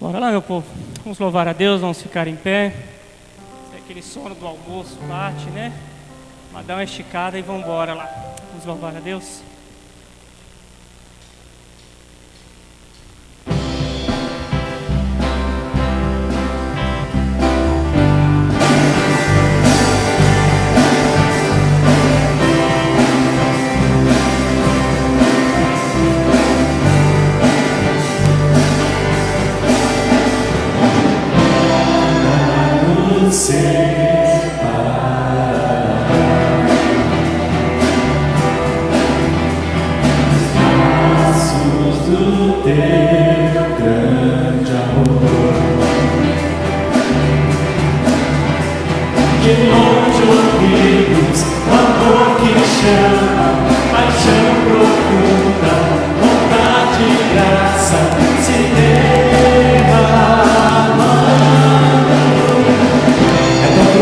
Bora lá, meu povo. Vamos louvar a Deus, vamos ficar em pé. Se aquele sono do almoço bate, né? Mas dá uma esticada e vamos embora lá. Vamos louvar a Deus. É tão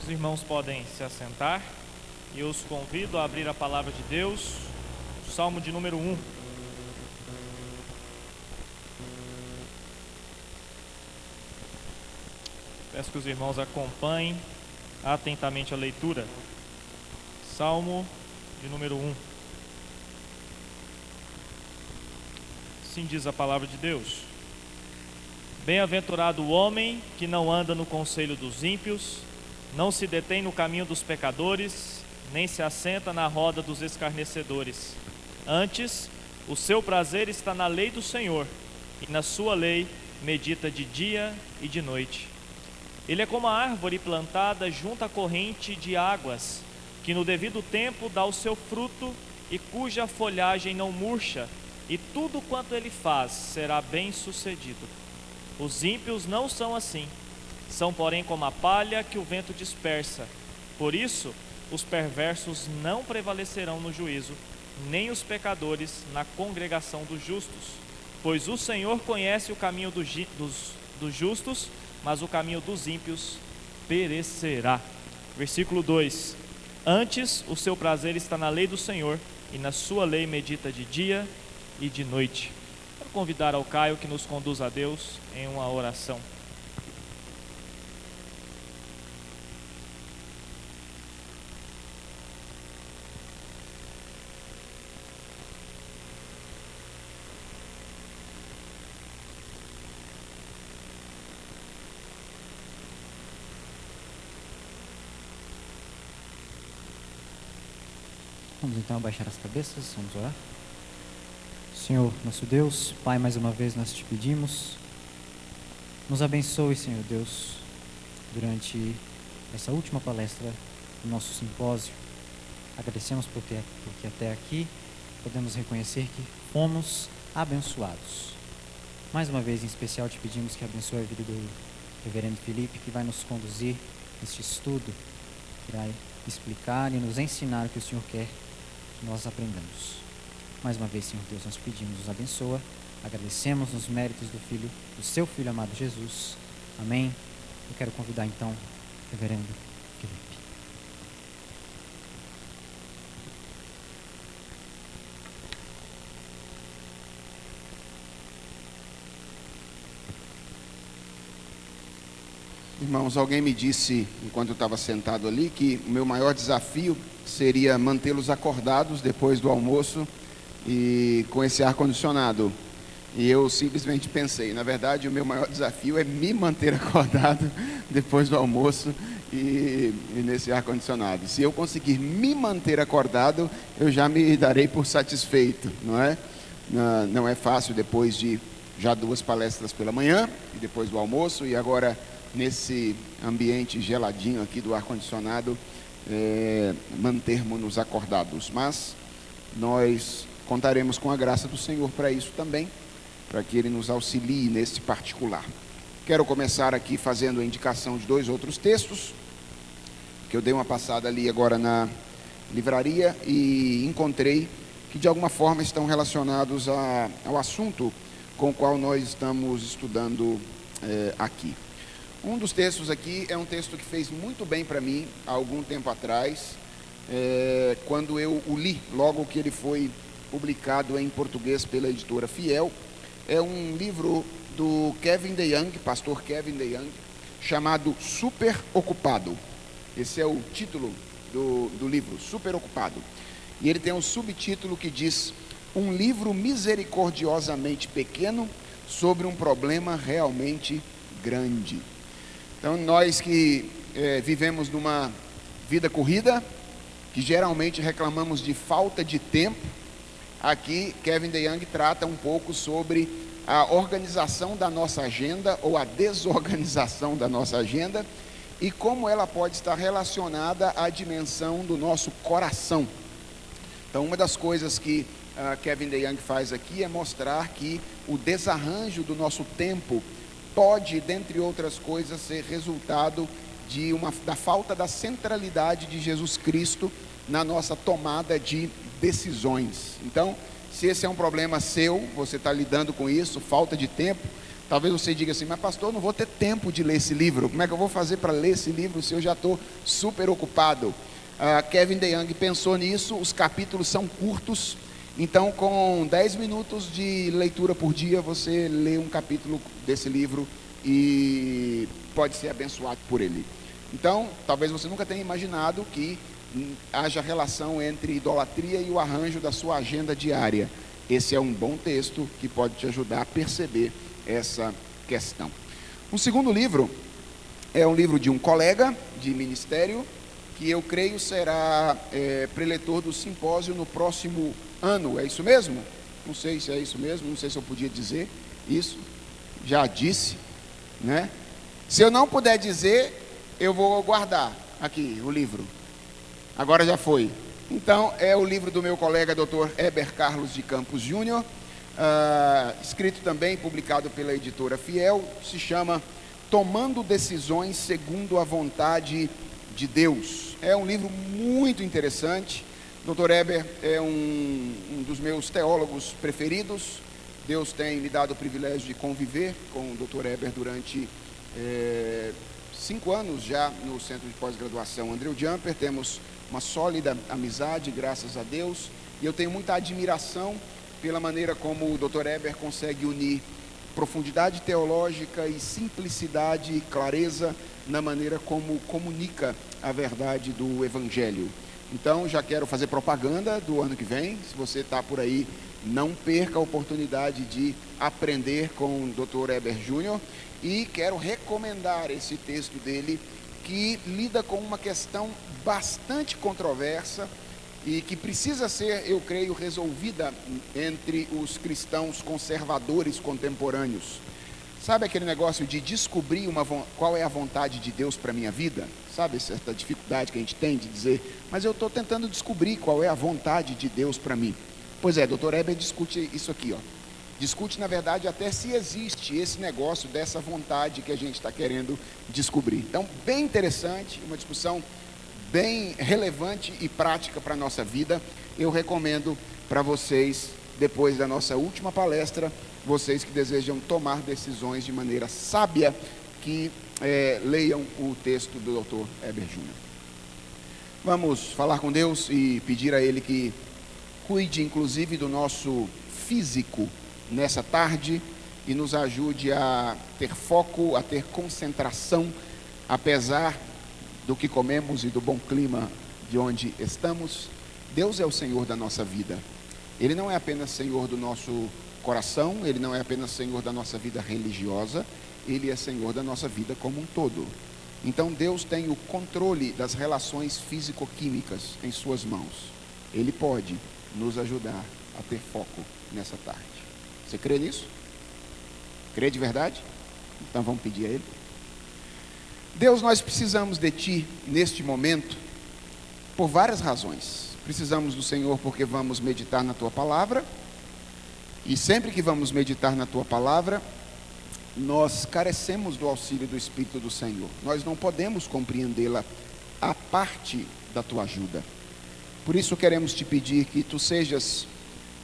Os irmãos podem se assentar e eu os convido a abrir a palavra de Deus, o Salmo de número 1. Peço que os irmãos acompanhem atentamente a leitura. Salmo de número 1. Assim diz a palavra de Deus: Bem-aventurado o homem que não anda no conselho dos ímpios, não se detém no caminho dos pecadores, nem se assenta na roda dos escarnecedores. Antes, o seu prazer está na lei do Senhor, e na sua lei medita de dia e de noite. Ele é como a árvore plantada junto à corrente de águas, que no devido tempo dá o seu fruto e cuja folhagem não murcha, e tudo quanto ele faz será bem sucedido. Os ímpios não são assim, são porém como a palha que o vento dispersa. Por isso, os perversos não prevalecerão no juízo, nem os pecadores na congregação dos justos. Pois o Senhor conhece o caminho dos justos, mas o caminho dos ímpios perecerá. Versículo 2: Antes o seu prazer está na lei do Senhor, e na sua lei medita de dia e de noite. Quero convidar ao Caio que nos conduz a Deus em uma oração. Vamos então abaixar as cabeças, vamos orar. Senhor, nosso Deus, Pai, mais uma vez nós te pedimos, nos abençoe, Senhor Deus, durante essa última palestra do nosso simpósio. Agradecemos porque até aqui podemos reconhecer que fomos abençoados. Mais uma vez, em especial, te pedimos que abençoe a vida do reverendo Felipe, que vai nos conduzir neste estudo, que vai explicar e nos ensinar o que o Senhor quer que nós aprendamos. Mais uma vez, Senhor Deus, nós pedimos, nos abençoa, agradecemos nos méritos do seu Filho amado Jesus. Amém. Eu quero convidar então o reverendo Felipe. Irmãos, alguém me disse, enquanto eu estava sentado ali, que o meu maior desafio seria mantê-los acordados depois do almoço e com esse ar-condicionado. E eu simplesmente pensei, na verdade, o meu maior desafio é me manter acordado depois do almoço e nesse ar-condicionado. Se eu conseguir me manter acordado, eu já me darei por satisfeito, não é? Não é fácil depois de já 2 palestras pela manhã e depois do almoço, e agora nesse ambiente geladinho aqui do ar-condicionado, mantermos-nos acordados. Mas nós contaremos com a graça do Senhor para isso também, para que Ele nos auxilie nesse particular. Quero começar aqui fazendo a indicação de 2 outros textos, que eu dei uma passada ali agora na livraria e encontrei que de alguma forma estão relacionados ao assunto com o qual nós estamos estudando aqui. Um dos textos aqui é um texto que fez muito bem para mim há algum tempo atrás, quando eu o li, logo que ele foi publicado em português pela editora Fiel. É um livro do Kevin DeYoung, pastor Kevin DeYoung, chamado Super Ocupado. Esse é o título do livro, Super Ocupado. E ele tem um subtítulo que diz: Um livro misericordiosamente pequeno sobre um problema realmente grande. Então, nós que vivemos numa vida corrida, que geralmente reclamamos de falta de tempo, aqui Kevin DeYoung trata um pouco sobre a organização da nossa agenda ou a desorganização da nossa agenda e como ela pode estar relacionada à dimensão do nosso coração. Então, uma das coisas que Kevin DeYoung faz aqui é mostrar que o desarranjo do nosso tempo pode, dentre outras coisas, ser resultado da falta da centralidade de Jesus Cristo na nossa tomada de decisões. Então, se esse é um problema seu, você está lidando com isso, falta de tempo, Talvez você diga assim, mas pastor, eu não vou ter tempo de ler esse livro. Como é que eu vou fazer para ler esse livro se eu já estou super ocupado? Kevin DeYoung pensou nisso, os capítulos são curtos, então com 10 minutos de leitura por dia, você lê um capítulo desse livro e pode ser abençoado por ele. Então, talvez você nunca tenha imaginado que haja relação entre idolatria e o arranjo da sua agenda diária. Esse é um bom texto que pode te ajudar a perceber essa questão. O segundo livro é um livro de um colega de ministério, que eu creio será preletor do simpósio no próximo ano. É isso mesmo? Não sei se é isso mesmo, não sei se eu podia dizer isso. Já disse, né? Se eu não puder dizer, eu vou guardar aqui o livro. Agora já foi. Então, é o livro do meu colega Dr. Heber Carlos de Campos Júnior, escrito também, publicado pela editora Fiel, se chama Tomando Decisões Segundo a Vontade de Deus. É um livro muito interessante. Dr. Heber é um dos meus teólogos preferidos. Deus tem me dado o privilégio de conviver com o Dr. Heber durante 5 anos já no Centro de Pós-Graduação Andrew Jumper. Temos uma sólida amizade, graças a Deus, e eu tenho muita admiração pela maneira como o Dr. Heber consegue unir profundidade teológica e simplicidade e clareza na maneira como comunica a verdade do Evangelho. Então, já quero fazer propaganda do ano que vem. Se você está por aí, não perca a oportunidade de aprender com o Dr. Heber Júnior, e quero recomendar esse texto dele, que lida com uma questão bastante controversa e que precisa ser, eu creio, resolvida entre os cristãos conservadores contemporâneos. Sabe aquele negócio de descobrir qual é a vontade de Deus para a minha vida? Sabe essa dificuldade que a gente tem de dizer, mas eu estou tentando descobrir qual é a vontade de Deus para mim. Pois é, Dr. Heber discute isso aqui, ó. Discute, na verdade, até se existe esse negócio dessa vontade que a gente está querendo descobrir. Então, bem interessante, uma discussão bem relevante e prática para a nossa vida. Eu recomendo para vocês, depois da nossa última palestra, vocês que desejam tomar decisões de maneira sábia, que leiam o texto do Dr. Heber Júnior. Vamos falar com Deus e pedir a Ele que cuide, inclusive, do nosso físico nessa tarde e nos ajude a ter foco, a ter concentração, apesar do que comemos e do bom clima de onde estamos. Deus é o Senhor da nossa vida. Ele não é apenas Senhor do nosso coração, Ele não é apenas Senhor da nossa vida religiosa, Ele é Senhor da nossa vida como um todo. Então Deus tem o controle das relações físico-químicas em suas mãos. Ele pode nos ajudar a ter foco nessa tarde. Você crê nisso? Crê de verdade? Então vamos pedir a Ele. Deus, nós precisamos de Ti neste momento por várias razões. Precisamos do Senhor porque vamos meditar na Tua Palavra, e sempre que vamos meditar na Tua Palavra, nós carecemos do auxílio do Espírito do Senhor. Nós não podemos compreendê-la a parte da Tua ajuda. Por isso queremos Te pedir que Tu sejas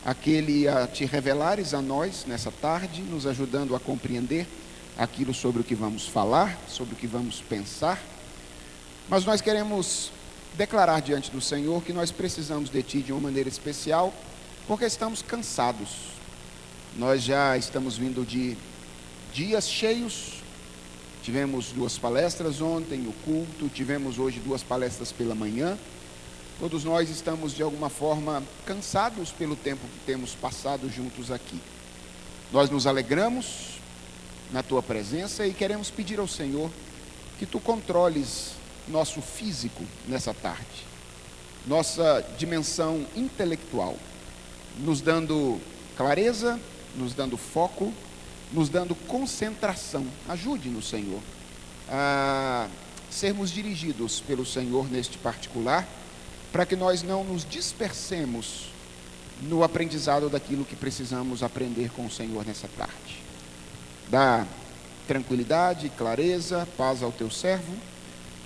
aquele a Te revelares a nós nessa tarde, nos ajudando a compreender aquilo sobre o que vamos falar, sobre o que vamos pensar. Mas nós queremos declarar diante do Senhor que nós precisamos de Ti de uma maneira especial, porque estamos cansados. Nós já estamos vindo de dias cheios. Tivemos 2 palestras ontem, o culto, tivemos hoje 2 palestras pela manhã. Todos nós estamos de alguma forma cansados pelo tempo que temos passado juntos aqui. Nós nos alegramos na Tua presença e queremos pedir ao Senhor que Tu controles nosso físico nessa tarde, nossa dimensão intelectual, nos dando clareza, nos dando foco, nos dando concentração. Ajude-nos, Senhor, a sermos dirigidos pelo Senhor neste particular, para que nós não nos dispersemos no aprendizado daquilo que precisamos aprender com o Senhor nessa tarde. Dá tranquilidade, clareza, paz ao Teu servo,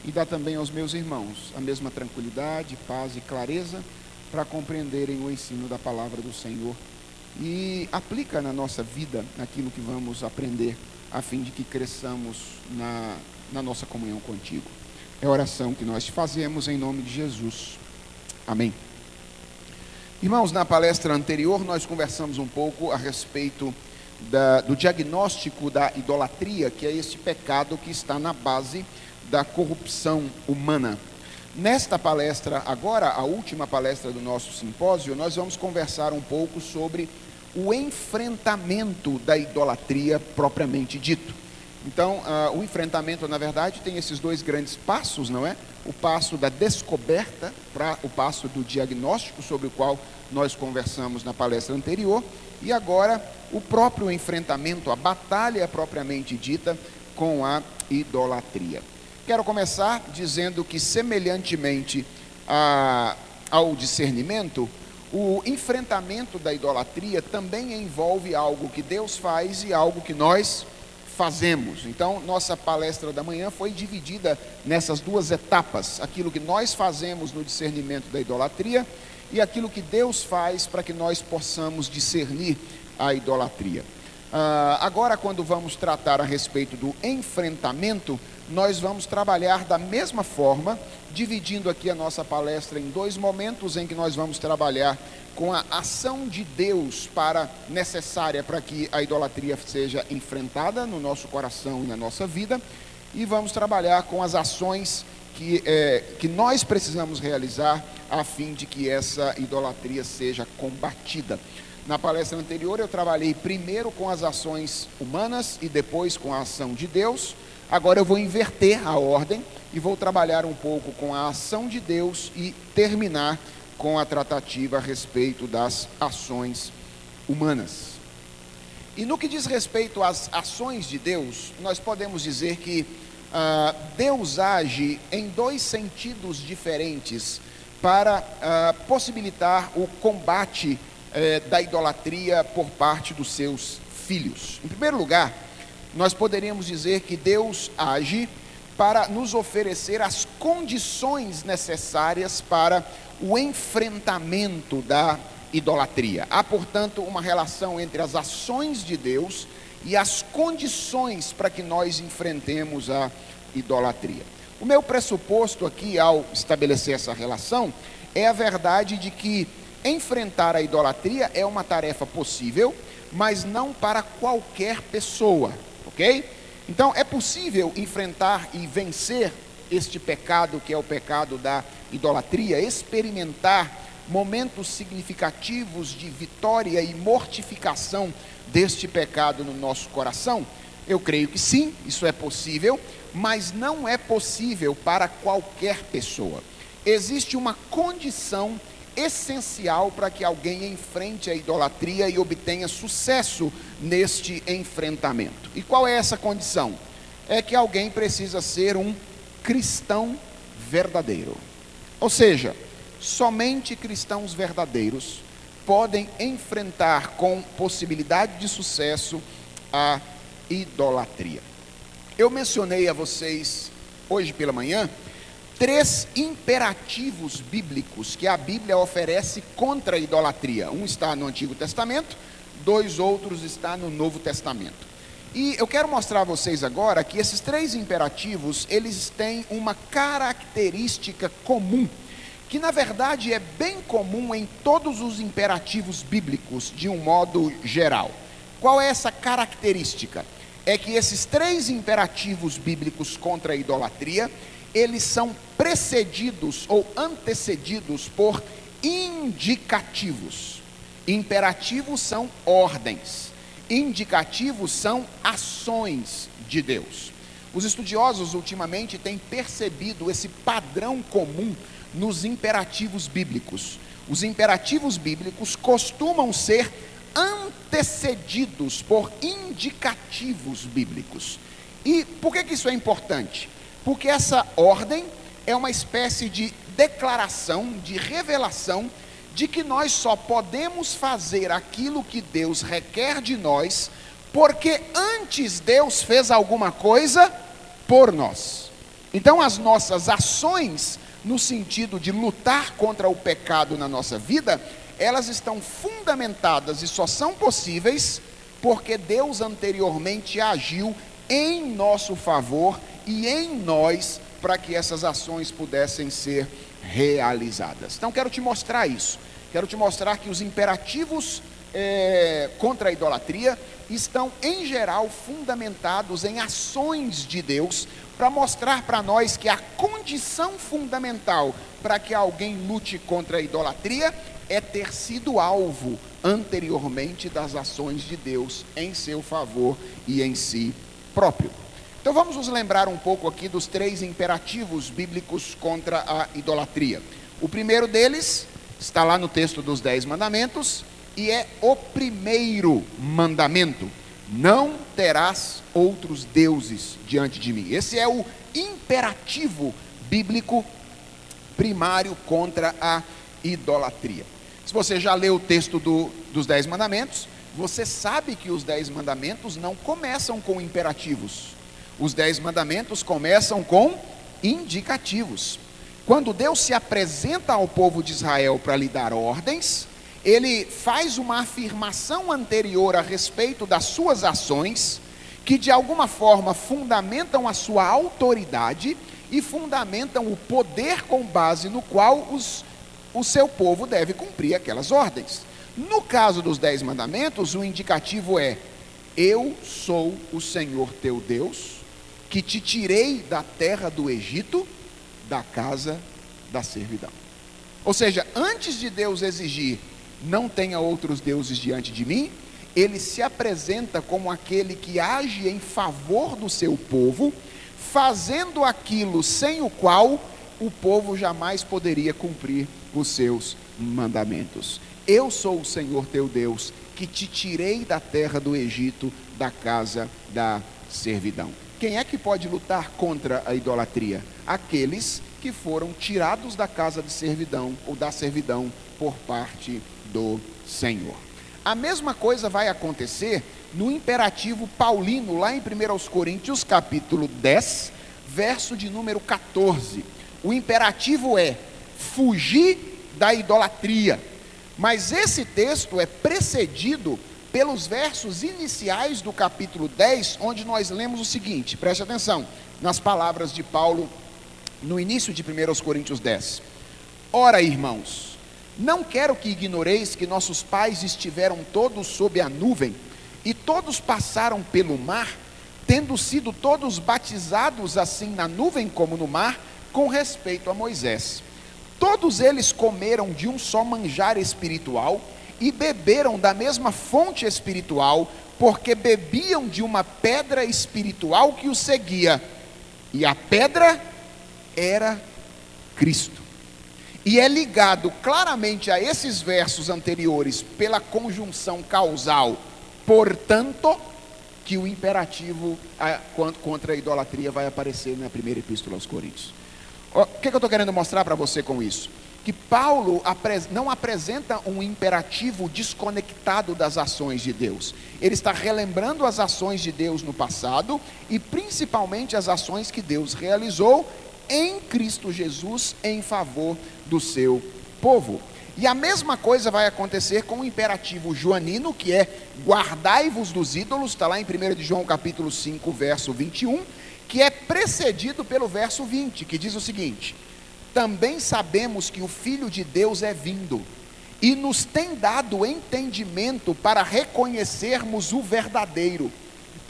e dá também aos meus irmãos a mesma tranquilidade, paz e clareza para compreenderem o ensino da palavra do Senhor e aplica na nossa vida aquilo que vamos aprender, a fim de que cresçamos na nossa comunhão contigo. É a oração que nós fazemos em nome de Jesus. Amém. Irmãos, na palestra anterior nós conversamos um pouco a respeito do diagnóstico da idolatria, que é esse pecado que está na base da corrupção humana. Nesta palestra agora, a última palestra do nosso simpósio, nós vamos conversar um pouco sobre o enfrentamento da idolatria propriamente dito. Então, o enfrentamento, na verdade, tem esses dois grandes passos, não é? O passo da descoberta para o passo do diagnóstico, sobre o qual nós conversamos na palestra anterior, e agora o próprio enfrentamento, a batalha propriamente dita com a idolatria. Quero começar dizendo que, semelhantemente ao discernimento, o enfrentamento da idolatria também envolve algo que Deus faz e algo que nós fazemos. Então, nossa palestra da manhã foi dividida nessas duas etapas: aquilo que nós fazemos no discernimento da idolatria e aquilo que Deus faz para que nós possamos discernir a idolatria. Agora, quando vamos tratar a respeito do enfrentamento, nós vamos trabalhar da mesma forma, dividindo aqui a nossa palestra em dois momentos em que nós vamos trabalhar com a ação de Deus necessária para que a idolatria seja enfrentada no nosso coração e na nossa vida, e vamos trabalhar com as ações que nós precisamos realizar a fim de que essa idolatria seja combatida. Na palestra anterior eu trabalhei primeiro com as ações humanas e depois com a ação de Deus. Agora eu vou inverter a ordem e vou trabalhar um pouco com a ação de Deus e terminar com a tratativa a respeito das ações humanas. E no que diz respeito às ações de Deus, nós podemos dizer que Deus age em dois sentidos diferentes para possibilitar o combate da idolatria por parte dos seus filhos. Em primeiro lugar, nós poderíamos dizer que Deus age para nos oferecer as condições necessárias para o enfrentamento da idolatria. Há, portanto, uma relação entre as ações de Deus e as condições para que nós enfrentemos a idolatria. O meu pressuposto aqui, ao estabelecer essa relação, é a verdade de que enfrentar a idolatria é uma tarefa possível, mas não para qualquer pessoa, ok? Então, é possível enfrentar e vencer este pecado, que é o pecado da idolatria, experimentar momentos significativos de vitória e mortificação deste pecado no nosso coração? Eu creio que sim, isso é possível, mas não é possível para qualquer pessoa. Existe uma condição essencial para que alguém enfrente a idolatria e obtenha sucesso neste enfrentamento. E qual é essa condição? É que alguém precisa ser um cristão verdadeiro. Ou seja, somente cristãos verdadeiros podem enfrentar com possibilidade de sucesso a idolatria. Eu mencionei a vocês hoje pela manhã 3 imperativos bíblicos que a Bíblia oferece contra a idolatria. Um está no Antigo Testamento, 2 outros estão no Novo Testamento. E eu quero mostrar a vocês agora que esses 3 imperativos, eles têm uma característica comum, que na verdade é bem comum em todos os imperativos bíblicos, de um modo geral. Qual é essa característica? É que esses 3 imperativos bíblicos contra a idolatria, eles são precedidos ou antecedidos por indicativos. Imperativos são ordens, indicativos são ações de Deus. Os estudiosos ultimamente têm percebido esse padrão comum nos imperativos bíblicos. Os imperativos bíblicos costumam ser antecedidos por indicativos bíblicos. E por que isso é importante? Porque essa ordem é uma espécie de declaração, de revelação, de que nós só podemos fazer aquilo que Deus requer de nós, porque antes Deus fez alguma coisa por nós. Então as nossas ações, no sentido de lutar contra o pecado na nossa vida, elas estão fundamentadas e só são possíveis porque Deus anteriormente agiu em nosso favor e em nós para que essas ações pudessem ser realizadas. Então quero te mostrar isso. Quero te mostrar que os imperativos contra a idolatria estão em geral fundamentados em ações de Deus, para mostrar para nós que a condição fundamental para que alguém lute contra a idolatria é ter sido alvo anteriormente das ações de Deus em seu favor e em si próprio. Então vamos nos lembrar um pouco aqui dos 3 imperativos bíblicos contra a idolatria. O primeiro deles está lá no texto dos 10 mandamentos e é o primeiro mandamento: não terás outros deuses diante de mim. Esse é o imperativo bíblico primário contra a idolatria. Se você já leu o texto dos 10 mandamentos, você sabe que os 10 mandamentos não começam com imperativos. Os 10 mandamentos começam com indicativos. Quando Deus se apresenta ao povo de Israel para lhe dar ordens, ele faz uma afirmação anterior a respeito das suas ações, que de alguma forma fundamentam a sua autoridade e fundamentam o poder com base no qual o seu povo deve cumprir aquelas ordens. No caso dos 10 mandamentos, o indicativo é: eu sou o Senhor teu Deus, que te tirei da terra do Egito, da casa da servidão. Ou seja, antes de Deus exigir não tenha outros deuses diante de mim, ele se apresenta como aquele que age em favor do seu povo, fazendo aquilo sem o qual o povo jamais poderia cumprir os seus mandamentos. Eu sou o Senhor teu Deus, que te tirei da terra do Egito, da casa da servidão. Quem é que pode lutar contra a idolatria? Aqueles que foram tirados da casa de servidão ou da servidão por parte do Senhor. A mesma coisa vai acontecer no imperativo paulino, lá em 1 Coríntios capítulo 10, verso de número 14. O imperativo é fugir da idolatria. Mas esse texto é precedido pelos versos iniciais do capítulo 10, onde nós lemos o seguinte, preste atenção, nas palavras de Paulo, no início de 1 Coríntios 10. Ora, irmãos, não quero que ignoreis que nossos pais estiveram todos sob a nuvem, e todos passaram pelo mar, tendo sido todos batizados assim na nuvem como no mar, com respeito a Moisés. Todos eles comeram de um só manjar espiritual, e beberam da mesma fonte espiritual, porque bebiam de uma pedra espiritual que os seguia, e a pedra era Cristo. E é ligado claramente a esses versos anteriores pela conjunção causal, portanto, que o imperativo contra a idolatria vai aparecer na primeira epístola aos Coríntios. O que eu estou querendo mostrar para você com isso? Que Paulo não apresenta um imperativo desconectado das ações de Deus. Ele está relembrando as ações de Deus no passado e principalmente as ações que Deus realizou em Cristo Jesus em favor do seu povo. E a mesma coisa vai acontecer com o imperativo joanino, que é guardai-vos dos ídolos, está lá em 1 de João capítulo 5, verso 21, que é precedido pelo verso 20, que diz o seguinte: também sabemos que o Filho de Deus é vindo, e nos tem dado entendimento para reconhecermos o verdadeiro,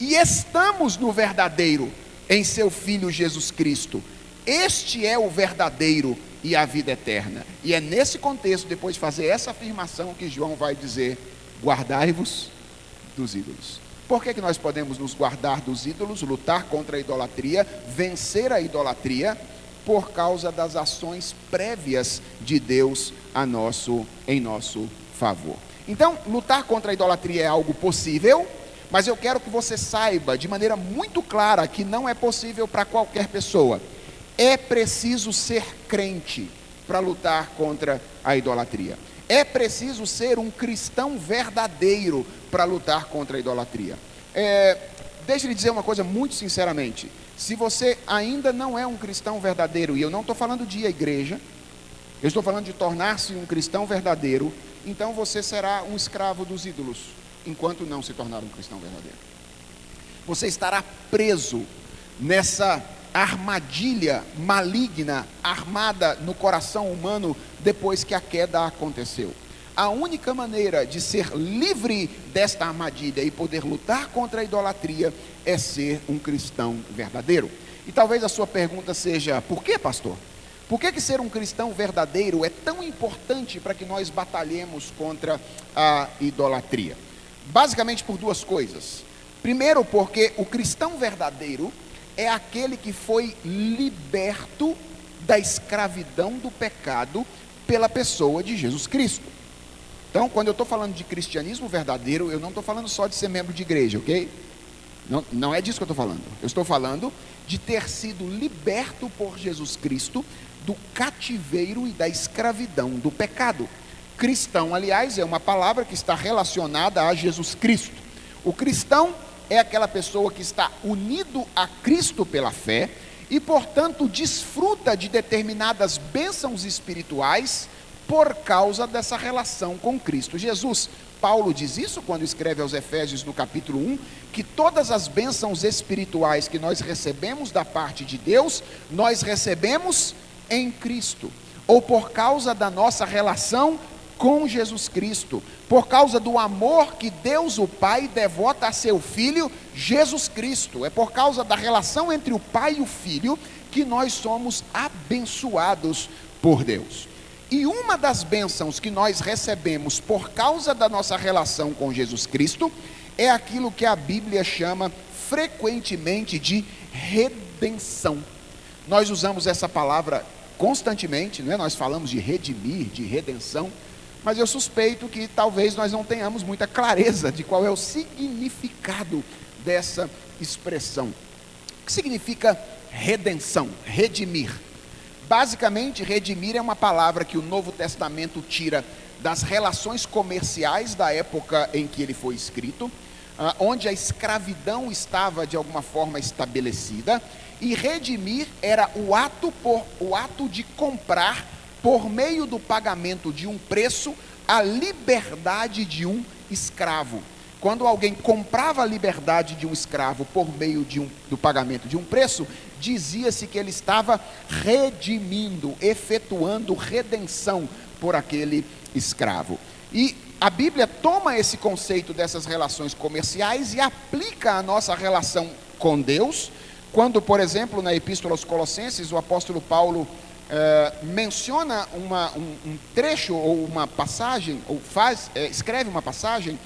e estamos no verdadeiro, em seu Filho Jesus Cristo. Este é o verdadeiro e a vida eterna. E é nesse contexto, depois de fazer essa afirmação, que João vai dizer: guardai-vos dos ídolos. Por que nós podemos nos guardar dos ídolos, lutar contra a idolatria, vencer a idolatria? Por causa das ações prévias de Deus em nosso favor. Então, lutar contra a idolatria é algo possível, mas eu quero que você saiba de maneira muito clara que não é possível para qualquer pessoa. É preciso ser crente para lutar contra a idolatria. É preciso ser um cristão verdadeiro para lutar contra a idolatria. Deixa eu lhe dizer uma coisa muito sinceramente. Se você ainda não é um cristão verdadeiro, e eu não estou falando de ir à igreja, Eu estou falando de tornar-se um cristão verdadeiro, então você será um escravo dos ídolos, enquanto não se tornar um cristão verdadeiro. Você estará preso nessa armadilha maligna armada no coração humano depois que a queda aconteceu. A única maneira de ser livre desta armadilha e poder lutar contra a idolatria é ser um cristão verdadeiro. E talvez a sua pergunta seja: por que, pastor? Por que ser um cristão verdadeiro é tão importante para que nós batalhemos contra a idolatria? Basicamente por duas coisas. Primeiro, porque o cristão verdadeiro é aquele que foi liberto da escravidão do pecado pela pessoa de Jesus Cristo. Então, quando eu estou falando de cristianismo verdadeiro, eu não estou falando só de ser membro de igreja, ok? Não é disso que eu estou falando. Eu estou falando de ter sido liberto por Jesus Cristo do cativeiro e da escravidão do pecado. Cristão, aliás, é uma palavra que está relacionada a Jesus Cristo. O cristão é aquela pessoa que está unido a Cristo pela fé e, portanto, desfruta de determinadas bênçãos espirituais por causa dessa relação com Cristo Jesus. Paulo diz isso quando escreve aos Efésios no capítulo 1, que todas as bênçãos espirituais que nós recebemos da parte de Deus, nós recebemos em Cristo, ou por causa da nossa relação com Jesus Cristo, por causa do amor que Deus o Pai devota a seu Filho Jesus Cristo. É por causa da relação entre o Pai e o Filho que nós somos abençoados por Deus. E uma das bênçãos que nós recebemos por causa da nossa relação com Jesus Cristo é aquilo que a Bíblia chama frequentemente de redenção. Nós usamos essa palavra constantemente, não é? Nós falamos de redimir, de redenção, mas eu suspeito que talvez nós não tenhamos muita clareza de qual é o significado dessa expressão. O que significa redenção, redimir? Basicamente, redimir é uma palavra que o Novo Testamento tira das relações comerciais da época em que ele foi escrito, onde a escravidão estava de alguma forma estabelecida, e redimir era o ato de comprar, por meio do pagamento de um preço, a liberdade de um escravo. Quando alguém comprava a liberdade de um escravo por meio do pagamento de um preço, dizia-se que ele estava redimindo, efetuando redenção por aquele escravo. E a Bíblia toma esse conceito dessas relações comerciais e aplica a nossa relação com Deus, quando, por exemplo, na Epístola aos Colossenses, o apóstolo Paulo menciona um trecho ou uma passagem, ou escreve uma passagem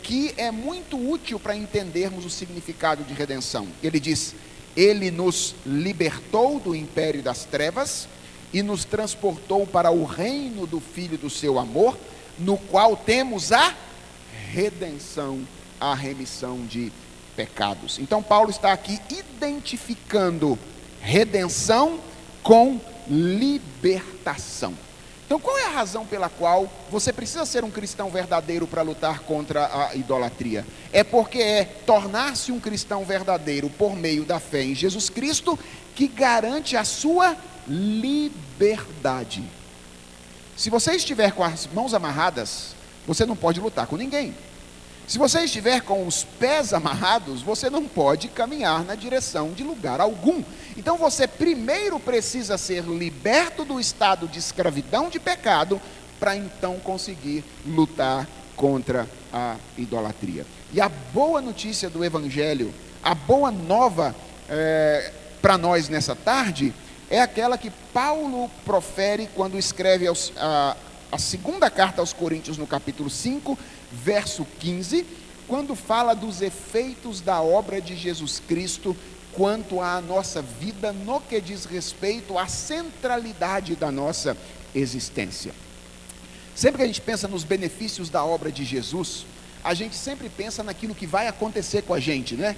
que é muito útil para entendermos o significado de redenção. Ele diz: ele nos libertou do império das trevas e nos transportou para o reino do Filho do seu amor, no qual temos a redenção, a remissão de pecados. Então Paulo está aqui identificando redenção com libertação. Então, qual é a razão pela qual você precisa ser um cristão verdadeiro para lutar contra a idolatria? É porque é tornar-se um cristão verdadeiro por meio da fé em Jesus Cristo que garante a sua liberdade. Se você estiver com as mãos amarradas, você não pode lutar com ninguém. Se você estiver com os pés amarrados, você não pode caminhar na direção de lugar algum. Então você primeiro precisa ser liberto do estado de escravidão de pecado, para então conseguir lutar contra a idolatria. E a boa notícia do Evangelho, a boa nova para nós nessa tarde, é aquela que Paulo profere quando escreve a segunda carta aos Coríntios, no capítulo 5, verso 15, quando fala dos efeitos da obra de Jesus Cristo quanto à nossa vida, no que diz respeito à centralidade da nossa existência. Sempre que a gente pensa nos benefícios da obra de Jesus, a gente sempre pensa naquilo que vai acontecer com a gente, né?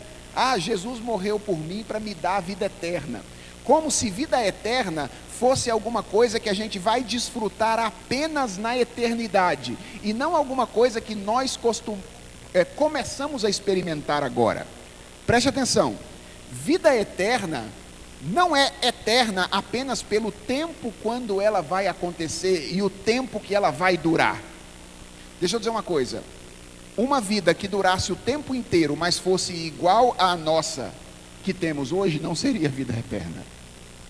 Jesus morreu por mim para me dar a vida eterna. Como se vida eterna fosse alguma coisa que a gente vai desfrutar apenas na eternidade, e não alguma coisa que nós começamos a experimentar agora. Preste atenção, vida eterna não é eterna apenas pelo tempo quando ela vai acontecer e o tempo que ela vai durar. Deixa eu dizer uma coisa: uma vida que durasse o tempo inteiro, mas fosse igual à nossa que temos hoje, não seria vida eterna.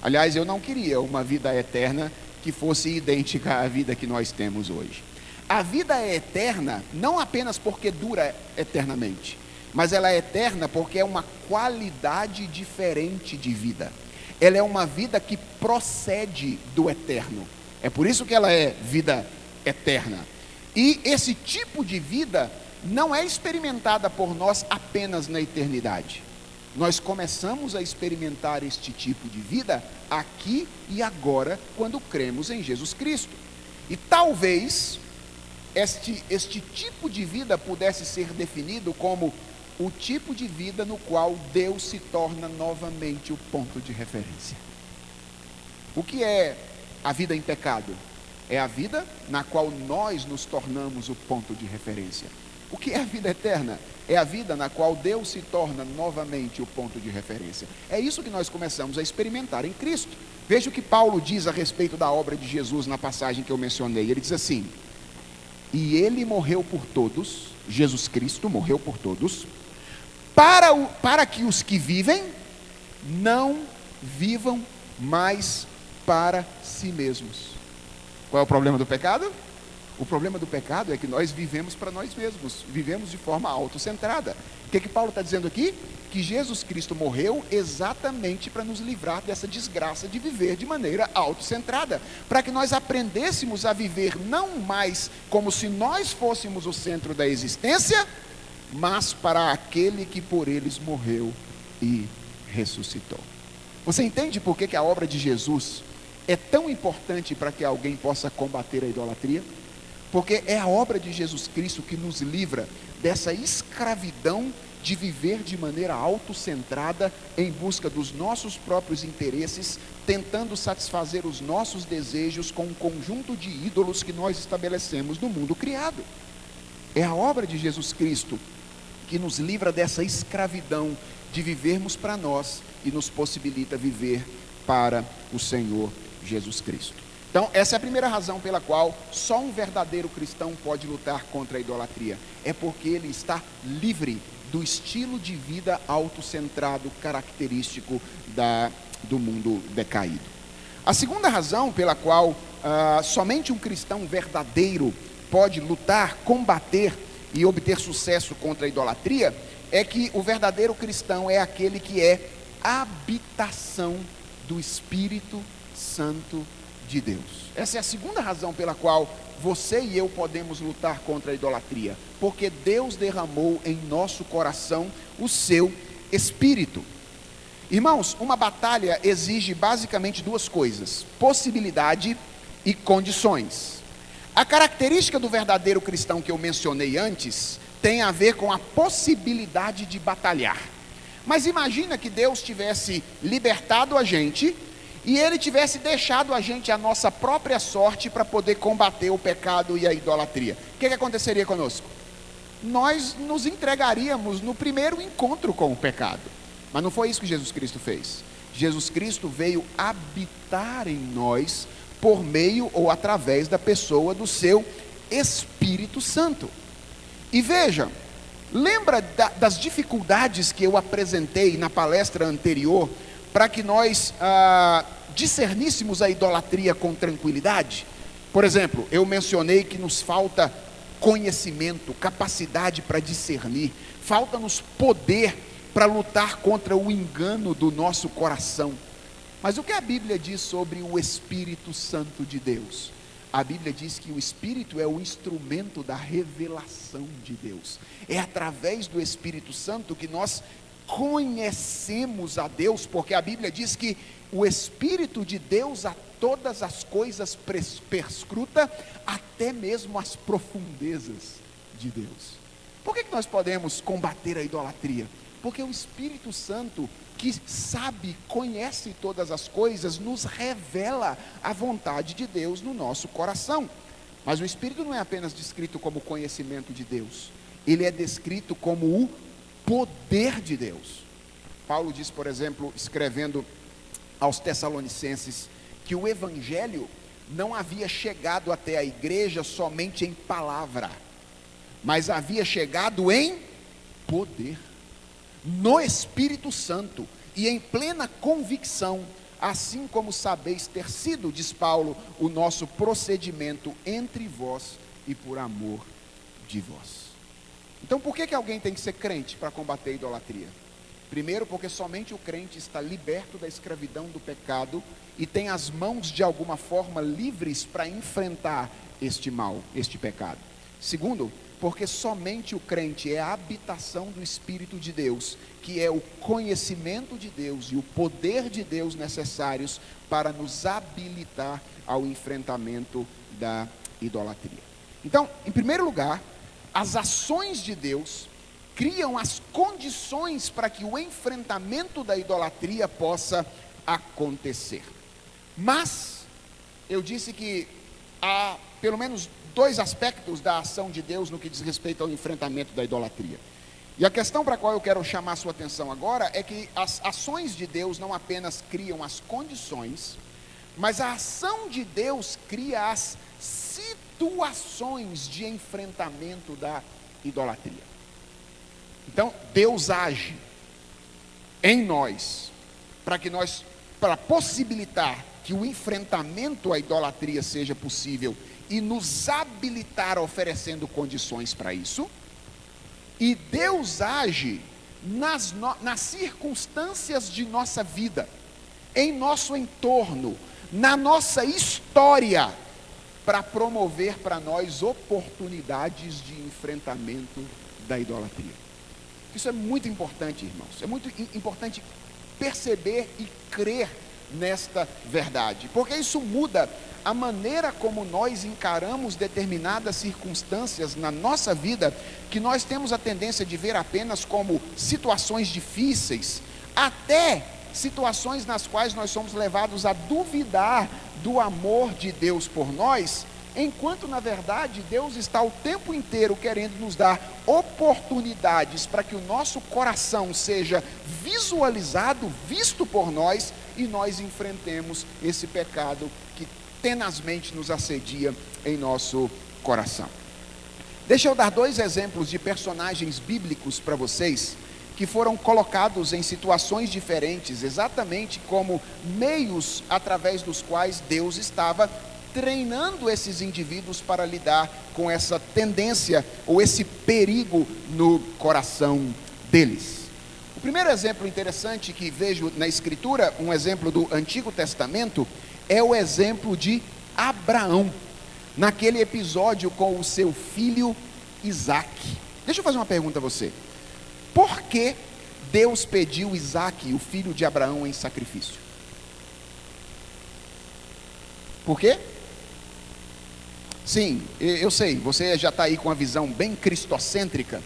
Aliás, eu não queria uma vida eterna que fosse idêntica à vida que nós temos hoje. A vida é eterna não apenas porque dura eternamente, mas ela é eterna porque é uma qualidade diferente de vida. Ela é uma vida que procede do eterno. É por isso que ela é vida eterna. E esse tipo de vida não é experimentada por nós apenas na eternidade. Nós começamos a experimentar este tipo de vida aqui e agora, quando cremos em Jesus Cristo. E talvez este tipo de vida pudesse ser definido como o tipo de vida no qual Deus se torna novamente o ponto de referência. O que é a vida em pecado? É a vida na qual nós nos tornamos o ponto de referência. O que é a vida eterna? É a vida na qual Deus se torna novamente o ponto de referência. É isso que nós começamos a experimentar em Cristo. Veja o que Paulo diz a respeito da obra de Jesus na passagem que eu mencionei. Ele diz assim: e ele morreu por todos, Jesus Cristo morreu por todos, para que os que vivem não vivam mais para si mesmos. Qual é o problema do pecado? O problema do pecado é que nós vivemos para nós mesmos, vivemos de forma autocentrada. O que Paulo está dizendo aqui? Que Jesus Cristo morreu exatamente para nos livrar dessa desgraça de viver de maneira autocentrada, para que nós aprendêssemos a viver não mais como se nós fôssemos o centro da existência, mas para aquele que por eles morreu e ressuscitou. Você entende por que a obra de Jesus é tão importante para que alguém possa combater a idolatria? Porque é a obra de Jesus Cristo que nos livra dessa escravidão de viver de maneira autocentrada, em busca dos nossos próprios interesses, tentando satisfazer os nossos desejos com um conjunto de ídolos que nós estabelecemos no mundo criado. É a obra de Jesus Cristo que nos livra dessa escravidão de vivermos para nós e nos possibilita viver para o Senhor Jesus Cristo. Então, essa é a primeira razão pela qual só um verdadeiro cristão pode lutar contra a idolatria. É porque ele está livre do estilo de vida autocentrado característico do mundo decaído. A segunda razão pela qual somente um cristão verdadeiro pode lutar, combater e obter sucesso contra a idolatria é que o verdadeiro cristão é aquele que é habitação do Espírito Santo de Deus. Essa é a segunda razão pela qual você e eu podemos lutar contra a idolatria, porque Deus derramou em nosso coração o seu Espírito. Irmãos, uma batalha exige basicamente duas coisas: possibilidade e condições. A característica do verdadeiro cristão que eu mencionei antes tem a ver com a possibilidade de batalhar. Mas imagina que Deus tivesse libertado a gente e Ele tivesse deixado a gente à nossa própria sorte para poder combater o pecado e a idolatria. O que aconteceria conosco? Nós nos entregaríamos no primeiro encontro com o pecado. Mas não foi isso que Jesus Cristo fez. Jesus Cristo veio habitar em nós por meio ou através da pessoa do seu Espírito Santo. E veja, lembra das dificuldades que eu apresentei na palestra anterior para que nós discerníssemos a idolatria com tranquilidade? Por exemplo, eu mencionei que nos falta conhecimento, capacidade para discernir, falta-nos poder para lutar contra o engano do nosso coração. Mas o que a Bíblia diz sobre o Espírito Santo de Deus? A Bíblia diz que o Espírito é o instrumento da revelação de Deus. É através do Espírito Santo que nós conhecemos a Deus, porque a Bíblia diz que o Espírito de Deus a todas as coisas perscruta, até mesmo as profundezas de Deus. Por que nós podemos combater a idolatria? Porque o Espírito Santo, que sabe, conhece todas as coisas, nos revela a vontade de Deus no nosso coração. Mas o Espírito não é apenas descrito como conhecimento de Deus, ele é descrito como o poder de Deus. Paulo diz, por exemplo, escrevendo aos Tessalonicenses que o evangelho não havia chegado até a igreja somente em palavra, mas havia chegado em poder, no Espírito Santo e em plena convicção, assim como sabeis ter sido, diz Paulo, o nosso procedimento entre vós e por amor de vós. Então por que alguém tem que ser crente para combater a idolatria? Primeiro, porque somente o crente está liberto da escravidão do pecado e tem as mãos de alguma forma livres para enfrentar este mal, este pecado. Segundo, porque somente o crente é a habitação do Espírito de Deus, que é o conhecimento de Deus e o poder de Deus necessários para nos habilitar ao enfrentamento da idolatria. Então, em primeiro lugar, as ações de Deus criam as condições para que o enfrentamento da idolatria possa acontecer. Mas, eu disse que há pelo menos dois aspectos da ação de Deus no que diz respeito ao enfrentamento da idolatria. E a questão para a qual eu quero chamar a sua atenção agora é que as ações de Deus não apenas criam as condições, mas a ação de Deus cria as situações de enfrentamento da idolatria. Então, Deus age em nós para possibilitar que o enfrentamento à idolatria seja possível e nos habilitar oferecendo condições para isso. E Deus age nas circunstâncias de nossa vida, em nosso entorno, na nossa história, para promover para nós oportunidades de enfrentamento da idolatria. Isso é muito importante, irmãos. É muito importante perceber e crer nesta verdade, porque isso muda a maneira como nós encaramos determinadas circunstâncias na nossa vida, que nós temos a tendência de ver apenas como situações difíceis, até situações nas quais nós somos levados a duvidar do amor de Deus por nós, enquanto na verdade Deus está o tempo inteiro querendo nos dar oportunidades para que o nosso coração seja visualizado, visto por nós, e nós enfrentemos esse pecado que tenazmente nos assedia em nosso coração. Deixa eu dar dois exemplos de personagens bíblicos para vocês, que foram colocados em situações diferentes, exatamente como meios através dos quais Deus estava treinando esses indivíduos para lidar com essa tendência ou esse perigo no coração deles. O primeiro exemplo interessante que vejo na Escritura, um exemplo do Antigo Testamento, é o exemplo de Abraão, naquele episódio com o seu filho Isaque. Deixa eu fazer uma pergunta a você. Por que Deus pediu Isaque, o filho de Abraão, em sacrifício? Por quê? Sim, eu sei, você já está aí com a visão bem cristocêntrica,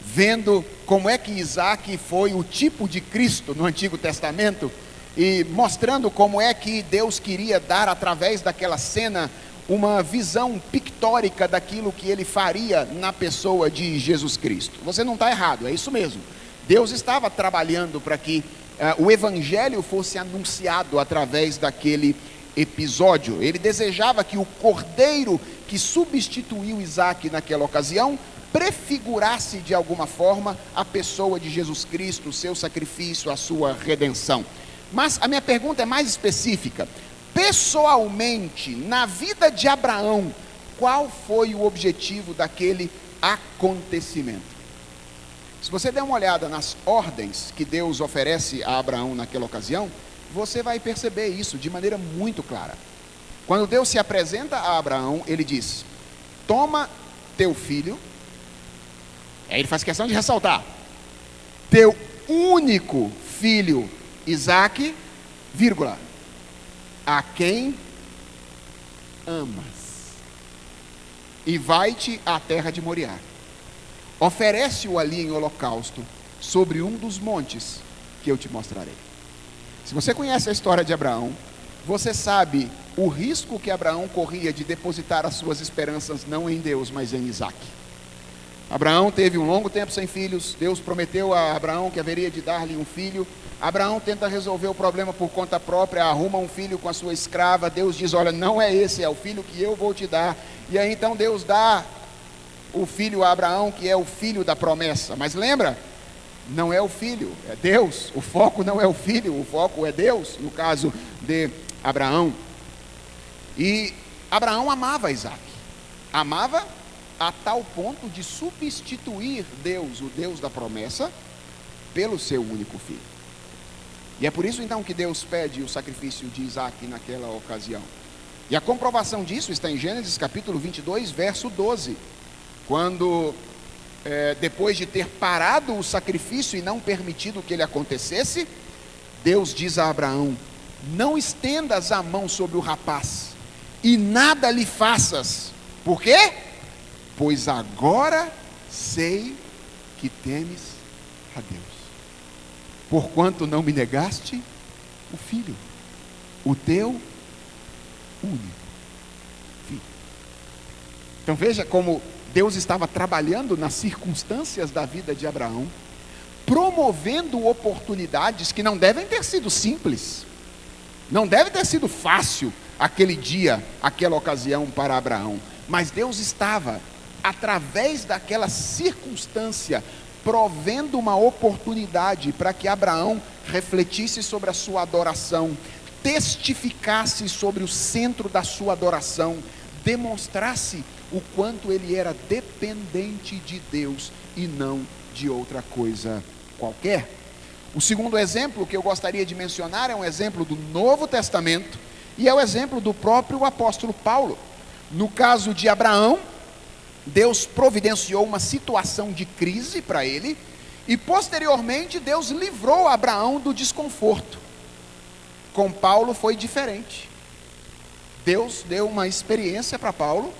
vendo como é que Isaque foi o tipo de Cristo no Antigo Testamento, e mostrando como é que Deus queria dar através daquela cena uma visão pictórica daquilo que ele faria na pessoa de Jesus Cristo. Você não está errado, é isso mesmo. Deus estava trabalhando para que o Evangelho fosse anunciado através daquele episódio. Ele desejava que o cordeiro que substituiu Isaque naquela ocasião prefigurasse de alguma forma a pessoa de Jesus Cristo, o seu sacrifício, a sua redenção. Mas a minha pergunta é mais específica. Pessoalmente, na vida de Abraão, qual foi o objetivo daquele acontecimento? Se você der uma olhada nas ordens que Deus oferece a Abraão naquela ocasião, você vai perceber isso de maneira muito clara. Quando Deus se apresenta a Abraão, ele diz: toma teu filho, aí ele faz questão de ressaltar, teu único filho Isaque, vírgula, a quem amas, e vai-te à terra de Moriá. Oferece-o ali em holocausto, sobre um dos montes que eu te mostrarei. Se você conhece a história de Abraão, você sabe o risco que Abraão corria de depositar as suas esperanças não em Deus, mas em Isaque. Abraão teve um longo tempo sem filhos. Deus prometeu a Abraão que haveria de dar-lhe um filho. Abraão tenta resolver o problema por conta própria, arruma um filho com a sua escrava. Deus diz: olha, não é esse, é o filho que eu vou te dar. E aí então Deus dá o filho a Abraão, que é o filho da promessa. Mas lembra, não é o filho, é Deus. O foco não é o filho, o foco é Deus, no caso de Abraão. E Abraão amava Isaac, amava a tal ponto de substituir Deus, o Deus da promessa, pelo seu único filho. E é por isso então que Deus pede o sacrifício de Isaac naquela ocasião. E a comprovação disso está em Gênesis capítulo 22, verso 12, quando depois de ter parado o sacrifício e não permitido que ele acontecesse, Deus diz a Abraão: não estendas a mão sobre o rapaz e nada lhe faças. Por quê? Pois agora sei que temes a Deus, porquanto não me negaste o filho, o teu único filho. Então veja como Deus estava trabalhando nas circunstâncias da vida de Abraão, promovendo oportunidades que não devem ter sido simples, não deve ter sido fácil aquele dia, aquela ocasião para Abraão, mas Deus estava, através daquela circunstância, provendo uma oportunidade para que Abraão refletisse sobre a sua adoração, testificasse sobre o centro da sua adoração, demonstrasse o quanto ele era dependente de Deus e não de outra coisa qualquer. O segundo exemplo que eu gostaria de mencionar é um exemplo do Novo Testamento, e é o exemplo do próprio apóstolo Paulo. No caso de Abraão, Deus providenciou uma situação de crise para ele, e posteriormente Deus livrou Abraão do desconforto. Com Paulo foi diferente. Deus deu uma experiência para Paulo,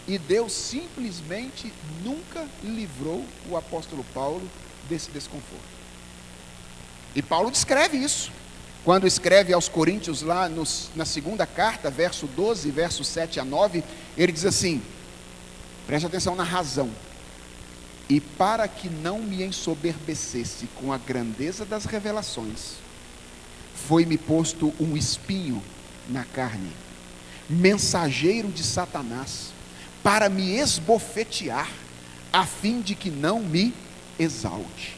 e Deus simplesmente nunca livrou o apóstolo Paulo desse desconforto. E Paulo descreve isso, quando escreve aos Coríntios lá na segunda carta, verso 12, verso 7 a 9, ele diz assim, preste atenção na razão: e para que não me ensoberbecesse com a grandeza das revelações, foi-me posto um espinho na carne, mensageiro de Satanás, para me esbofetear, a fim de que não me exalte.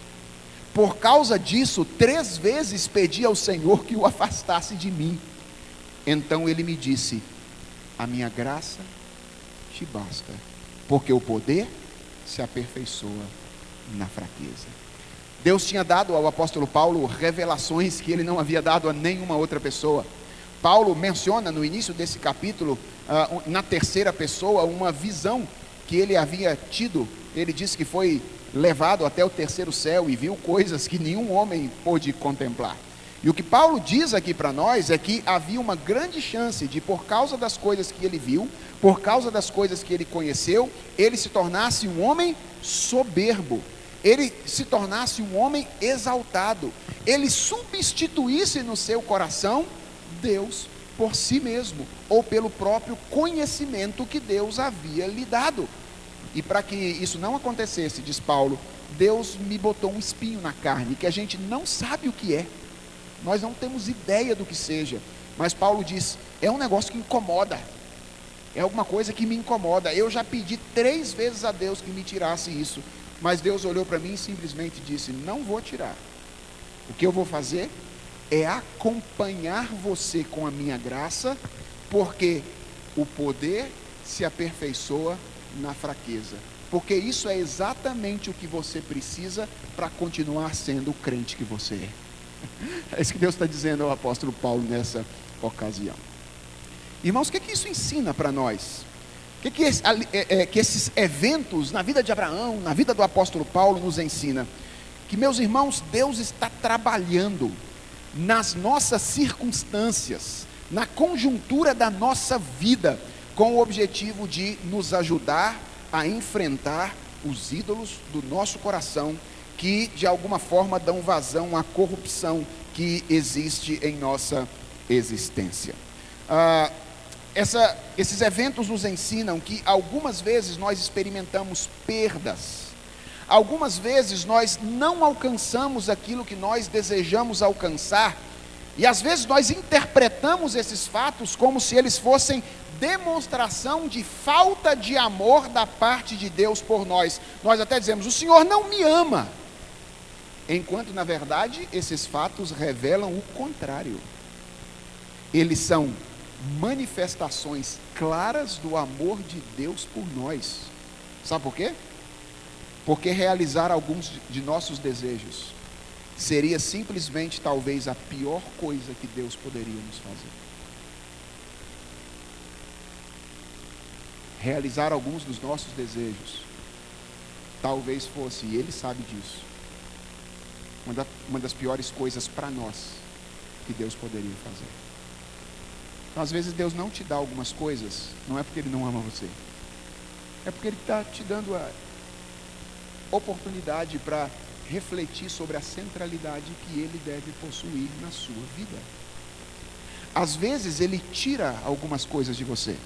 Por causa disso, 3 vezes pedi ao Senhor que o afastasse de mim. Então ele me disse: a minha graça te basta, porque o poder se aperfeiçoa na fraqueza. Deus tinha dado ao apóstolo Paulo revelações que ele não havia dado a nenhuma outra pessoa. Paulo menciona no início desse capítulo, na terceira pessoa, uma visão que ele havia tido. Ele disse que foi levado até o terceiro céu e viu coisas que nenhum homem pôde contemplar. E o que Paulo diz aqui para nós é que havia uma grande chance de, por causa das coisas que ele viu, por causa das coisas que ele conheceu, ele se tornasse um homem soberbo, ele se tornasse um homem exaltado, ele substituísse no seu coração Deus por si mesmo, ou pelo próprio conhecimento que Deus havia lhe dado. E para que isso não acontecesse, diz Paulo, Deus me botou um espinho na carne, que a gente não sabe o que é, nós não temos ideia do que seja, mas Paulo diz, é um negócio que incomoda, é alguma coisa que me incomoda. Eu já pedi 3 vezes a Deus que me tirasse isso, mas Deus olhou para mim e simplesmente disse: não vou tirar. O que eu vou fazer é acompanhar você com a minha graça, porque o poder se aperfeiçoa na fraqueza, porque isso é exatamente o que você precisa para continuar sendo o crente que você é. É isso que Deus está dizendo ao apóstolo Paulo nessa ocasião. Irmãos, o que isso ensina para nós? O que esses eventos na vida de Abraão, na vida do apóstolo Paulo nos ensina? Que, meus irmãos, Deus está trabalhando nas nossas circunstâncias, na conjuntura da nossa vida, com o objetivo de nos ajudar a enfrentar os ídolos do nosso coração, que de alguma forma dão vazão à corrupção que existe em nossa existência. esses eventos nos ensinam que algumas vezes nós experimentamos perdas. Algumas vezes nós não alcançamos aquilo que nós desejamos alcançar. E às vezes nós interpretamos esses fatos como se eles fossem demonstração de falta de amor da parte de Deus por nós. Nós até dizemos: o Senhor não me ama. Enquanto na verdade esses fatos revelam o contrário. Eles são manifestações claras do amor de Deus por nós. Sabe por quê? Porque realizar alguns de nossos desejos seria simplesmente talvez a pior coisa que Deus poderia nos fazer. Realizar alguns dos nossos desejos talvez fosse, e Ele sabe disso, uma das piores coisas para nós que Deus poderia fazer. Então, às vezes Deus não te dá algumas coisas, não é porque Ele não ama você, é porque Ele está te dando a oportunidade para refletir sobre a centralidade que Ele deve possuir na sua vida. Às vezes Ele tira algumas coisas de você,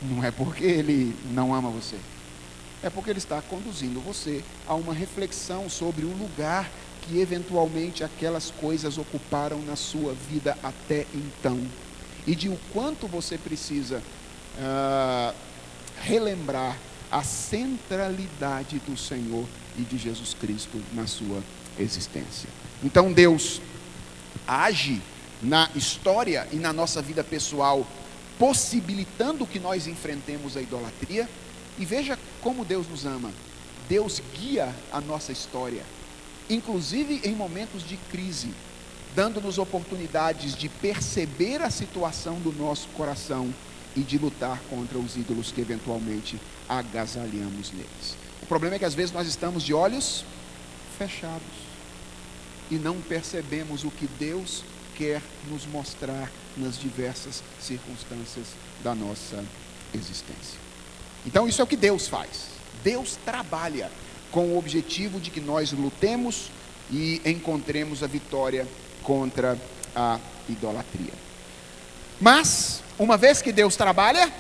não é porque Ele não ama você, é porque Ele está conduzindo você a uma reflexão sobre o lugar que eventualmente aquelas coisas ocuparam na sua vida até então, e de o quanto você precisa relembrar a centralidade do Senhor e de Jesus Cristo na sua existência. Então Deus age na história e na nossa vida pessoal, possibilitando que nós enfrentemos a idolatria. E veja como Deus nos ama. Deus guia a nossa história, inclusive em momentos de crise, dando-nos oportunidades de perceber a situação do nosso coração e de lutar contra os ídolos que eventualmente agasalhamos neles. O problema é que às vezes nós estamos de olhos fechados e não percebemos o que Deus quer nos mostrar nas diversas circunstâncias da nossa existência. Então isso é o que Deus faz. Deus trabalha com o objetivo de que nós lutemos e encontremos a vitória contra a idolatria. Mas, uma vez que Deus trabalha,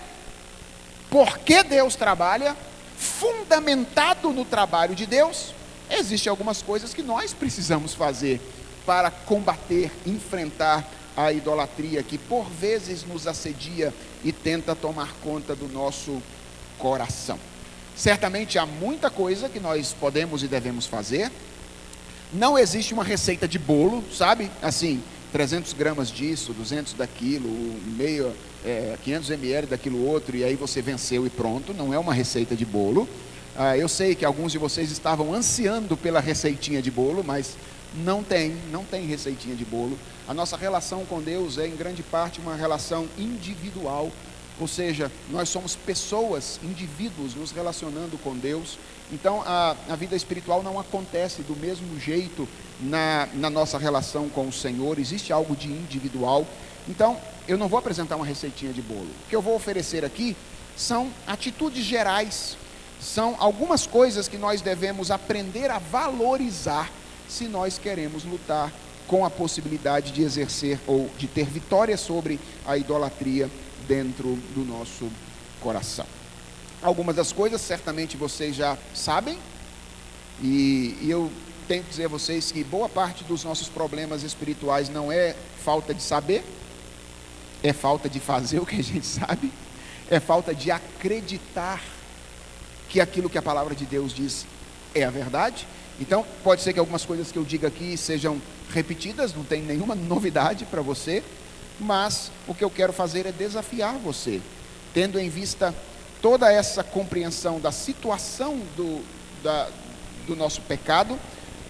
porque Deus trabalha, fundamentado no trabalho de Deus, existem algumas coisas que nós precisamos fazer para combater, enfrentar a idolatria que por vezes nos assedia e tenta tomar conta do nosso coração. Certamente há muita coisa que nós podemos e devemos fazer. Não existe uma receita de bolo, sabe? Assim, 300 gramas disso, 200 daquilo, 500 ml daquilo outro, e aí você venceu e pronto. Não é uma receita de bolo. Eu sei que alguns de vocês estavam ansiando pela receitinha de bolo, mas não tem receitinha de bolo. A nossa relação com Deus é em grande parte uma relação individual, ou seja, nós somos pessoas, indivíduos nos relacionando com Deus. Então a vida espiritual não acontece do mesmo jeito na nossa relação com o Senhor, existe algo de individual. Então eu não vou apresentar uma receitinha de bolo. O que eu vou oferecer aqui são atitudes gerais, são algumas coisas que nós devemos aprender a valorizar se nós queremos lutar com a possibilidade de exercer ou de ter vitória sobre a idolatria dentro do nosso coração. Algumas das coisas certamente vocês já sabem, e eu tenho que dizer a vocês que boa parte dos nossos problemas espirituais não é falta de saber, é falta de fazer o que a gente sabe, é falta de acreditar que aquilo que a palavra de Deus diz é a verdade. Então pode ser que algumas coisas que eu diga aqui sejam repetidas, não tem nenhuma novidade para você, mas o que eu quero fazer é desafiar você, tendo em vista toda essa compreensão da situação do nosso pecado.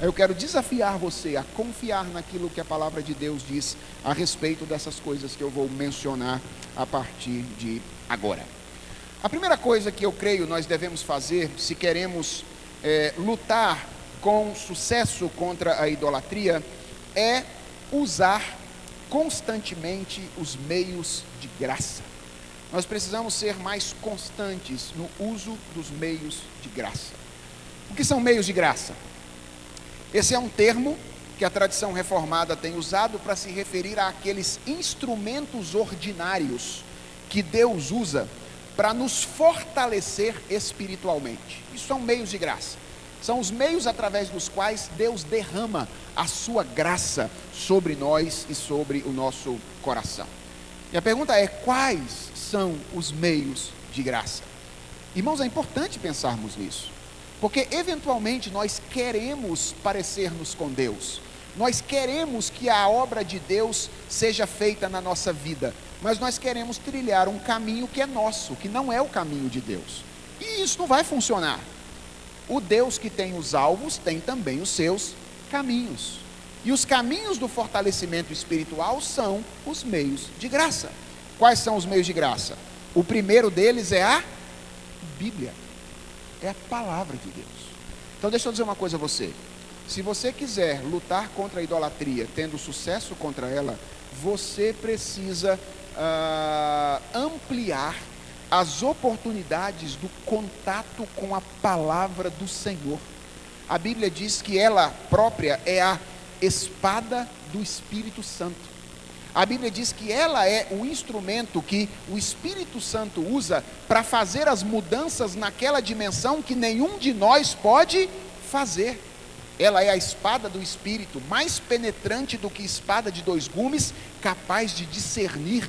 Eu quero desafiar você a confiar naquilo que a palavra de Deus diz a respeito dessas coisas que eu vou mencionar a partir de agora. A primeira coisa que eu creio nós devemos fazer, se queremos lutar com sucesso contra a idolatria, é usar constantemente os meios de graça. Nós precisamos ser mais constantes no uso dos meios de graça. O que são meios de graça? Esse é um termo que a tradição reformada tem usado para se referir àqueles instrumentos ordinários que Deus usa para nos fortalecer espiritualmente. Isso são meios de graça. São os meios através dos quais Deus derrama a sua graça sobre nós e sobre o nosso coração. E a pergunta é: quais são os meios de graça? Irmãos, é importante pensarmos nisso, porque eventualmente nós queremos parecer-nos com Deus. Nós queremos que a obra de Deus seja feita na nossa vida, mas nós queremos trilhar um caminho que é nosso, que não é o caminho de Deus. E isso não vai funcionar. O Deus que tem os alvos tem também os seus caminhos. E os caminhos do fortalecimento espiritual são os meios de graça. Quais são os meios de graça? O primeiro deles é a Bíblia. É a palavra de Deus. Então deixa eu dizer uma coisa a você. Se você quiser lutar contra a idolatria, tendo sucesso contra ela, você precisa ampliar as oportunidades do contato com a palavra do Senhor. A Bíblia diz que ela própria é a espada do Espírito Santo. A Bíblia diz que ela é o instrumento que o Espírito Santo usa para fazer as mudanças naquela dimensão que nenhum de nós pode fazer. Ela é a espada do Espírito, mais penetrante do que espada de dois gumes, capaz de discernir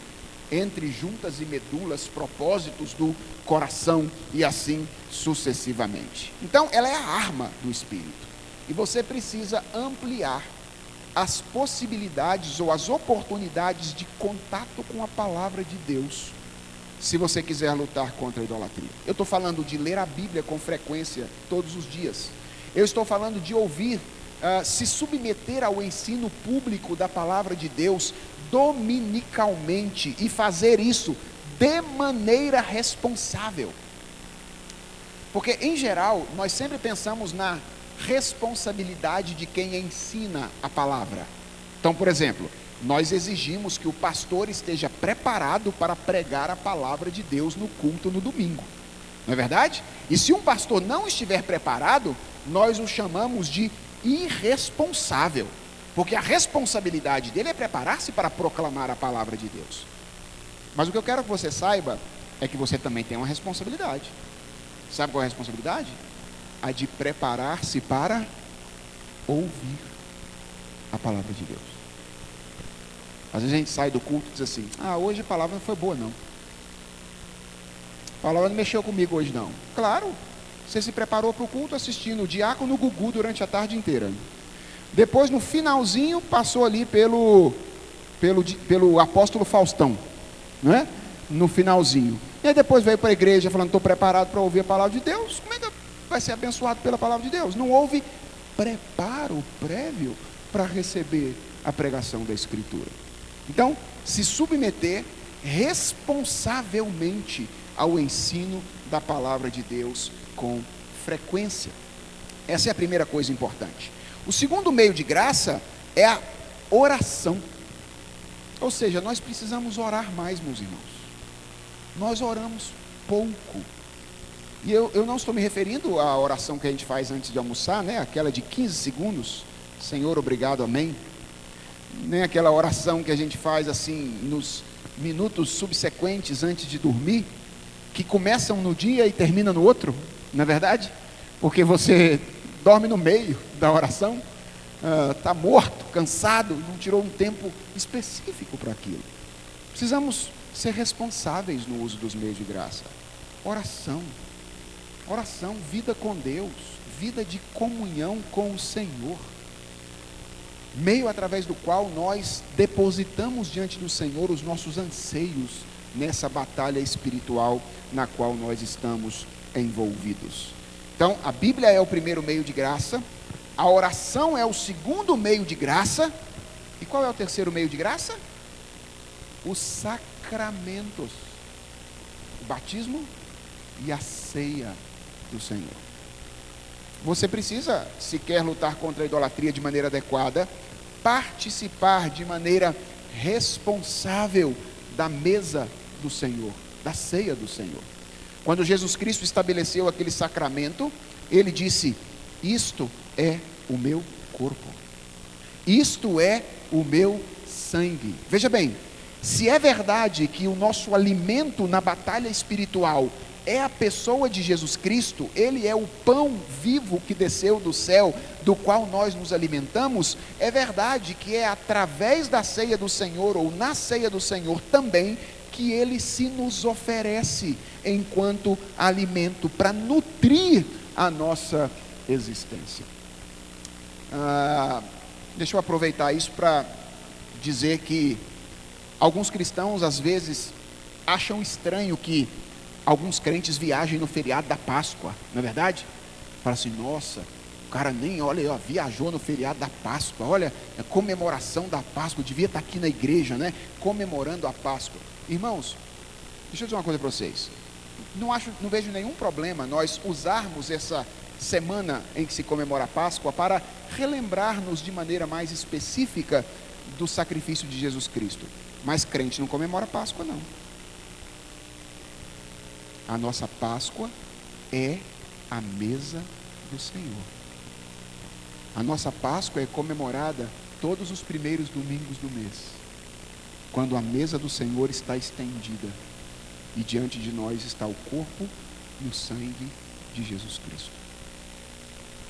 entre juntas e medulas, propósitos do coração e assim sucessivamente. Então, ela é a arma do Espírito. E você precisa ampliar as possibilidades ou as oportunidades de contato com a palavra de Deus, se você quiser lutar contra a idolatria. Eu estou falando de ler a Bíblia com frequência, todos os dias. Eu estou falando de ouvir, se submeter ao ensino público da palavra de Deus dominicalmente e fazer isso de maneira responsável. Porque, em geral, nós sempre pensamos na responsabilidade de quem ensina a palavra. Então, por exemplo, nós exigimos que o pastor esteja preparado para pregar a palavra de Deus no culto no domingo. Não é verdade? E se um pastor não estiver preparado, nós o chamamos de irresponsável, porque a responsabilidade dele é preparar-se para proclamar a palavra de Deus. Mas o que eu quero que você saiba é que você também tem uma responsabilidade. Sabe qual é a responsabilidade? A de preparar-se para ouvir a palavra de Deus. Às vezes a gente sai do culto e diz assim: hoje a palavra não foi boa não. A palavra não mexeu comigo hoje não. Claro, você se preparou para o culto assistindo o diácono Gugu durante a tarde inteira. Depois, no finalzinho, passou ali pelo apóstolo Faustão, não é? No finalzinho. E aí depois veio para a igreja falando: estou preparado para ouvir a palavra de Deus. Como é que vai ser abençoado pela palavra de Deus? Não houve preparo prévio para receber a pregação da Escritura. Então, se submeter responsavelmente ao ensino da palavra de Deus com frequência. Essa é a primeira coisa importante. O segundo meio de graça é a oração. Ou seja, nós precisamos orar mais, meus irmãos. Nós oramos pouco. E eu não estou me referindo à oração que a gente faz antes de almoçar, né? Aquela de 15 segundos. Senhor, obrigado, amém. Nem aquela oração que a gente faz assim nos minutos subsequentes antes de dormir, que começam no dia e terminam no outro, não é verdade? Porque você dorme no meio da oração, está morto, cansado, não tirou um tempo específico para aquilo. Precisamos ser responsáveis no uso dos meios de graça. Oração, vida com Deus, vida de comunhão com o Senhor, meio através do qual nós depositamos diante do Senhor os nossos anseios nessa batalha espiritual na qual nós estamos envolvidos. Então, a Bíblia é o primeiro meio de graça, a oração é o segundo meio de graça, e qual é o terceiro meio de graça? Os sacramentos, o batismo e a ceia do Senhor. Você precisa, se quer lutar contra a idolatria de maneira adequada, participar de maneira responsável da mesa do Senhor, da ceia do Senhor. Quando Jesus Cristo estabeleceu aquele sacramento, ele disse: isto é o meu corpo, isto é o meu sangue. Veja bem, Se é verdade que o nosso alimento na batalha espiritual é a pessoa de Jesus Cristo, Ele é o pão vivo que desceu do céu, do qual nós nos alimentamos, é verdade que é através da ceia do Senhor, ou na ceia do Senhor também, que Ele se nos oferece enquanto alimento, para nutrir a nossa existência. Deixa eu aproveitar isso para dizer que alguns cristãos às vezes acham estranho que alguns crentes viajem no feriado da Páscoa, não é verdade? Fala assim, nossa, o cara nem, olha, viajou no feriado da Páscoa, olha, é comemoração da Páscoa, devia estar aqui na igreja, né? Comemorando a Páscoa. Irmãos, deixa eu dizer uma coisa para vocês. Não vejo nenhum problema nós usarmos essa semana em que se comemora a Páscoa para relembrar-nos de maneira mais específica do sacrifício de Jesus Cristo. Mas crente não comemora a Páscoa, não. A nossa Páscoa é a mesa do Senhor. A nossa Páscoa é comemorada todos os primeiros domingos do mês, quando a mesa do Senhor está estendida e diante de nós está o corpo e o sangue de Jesus Cristo.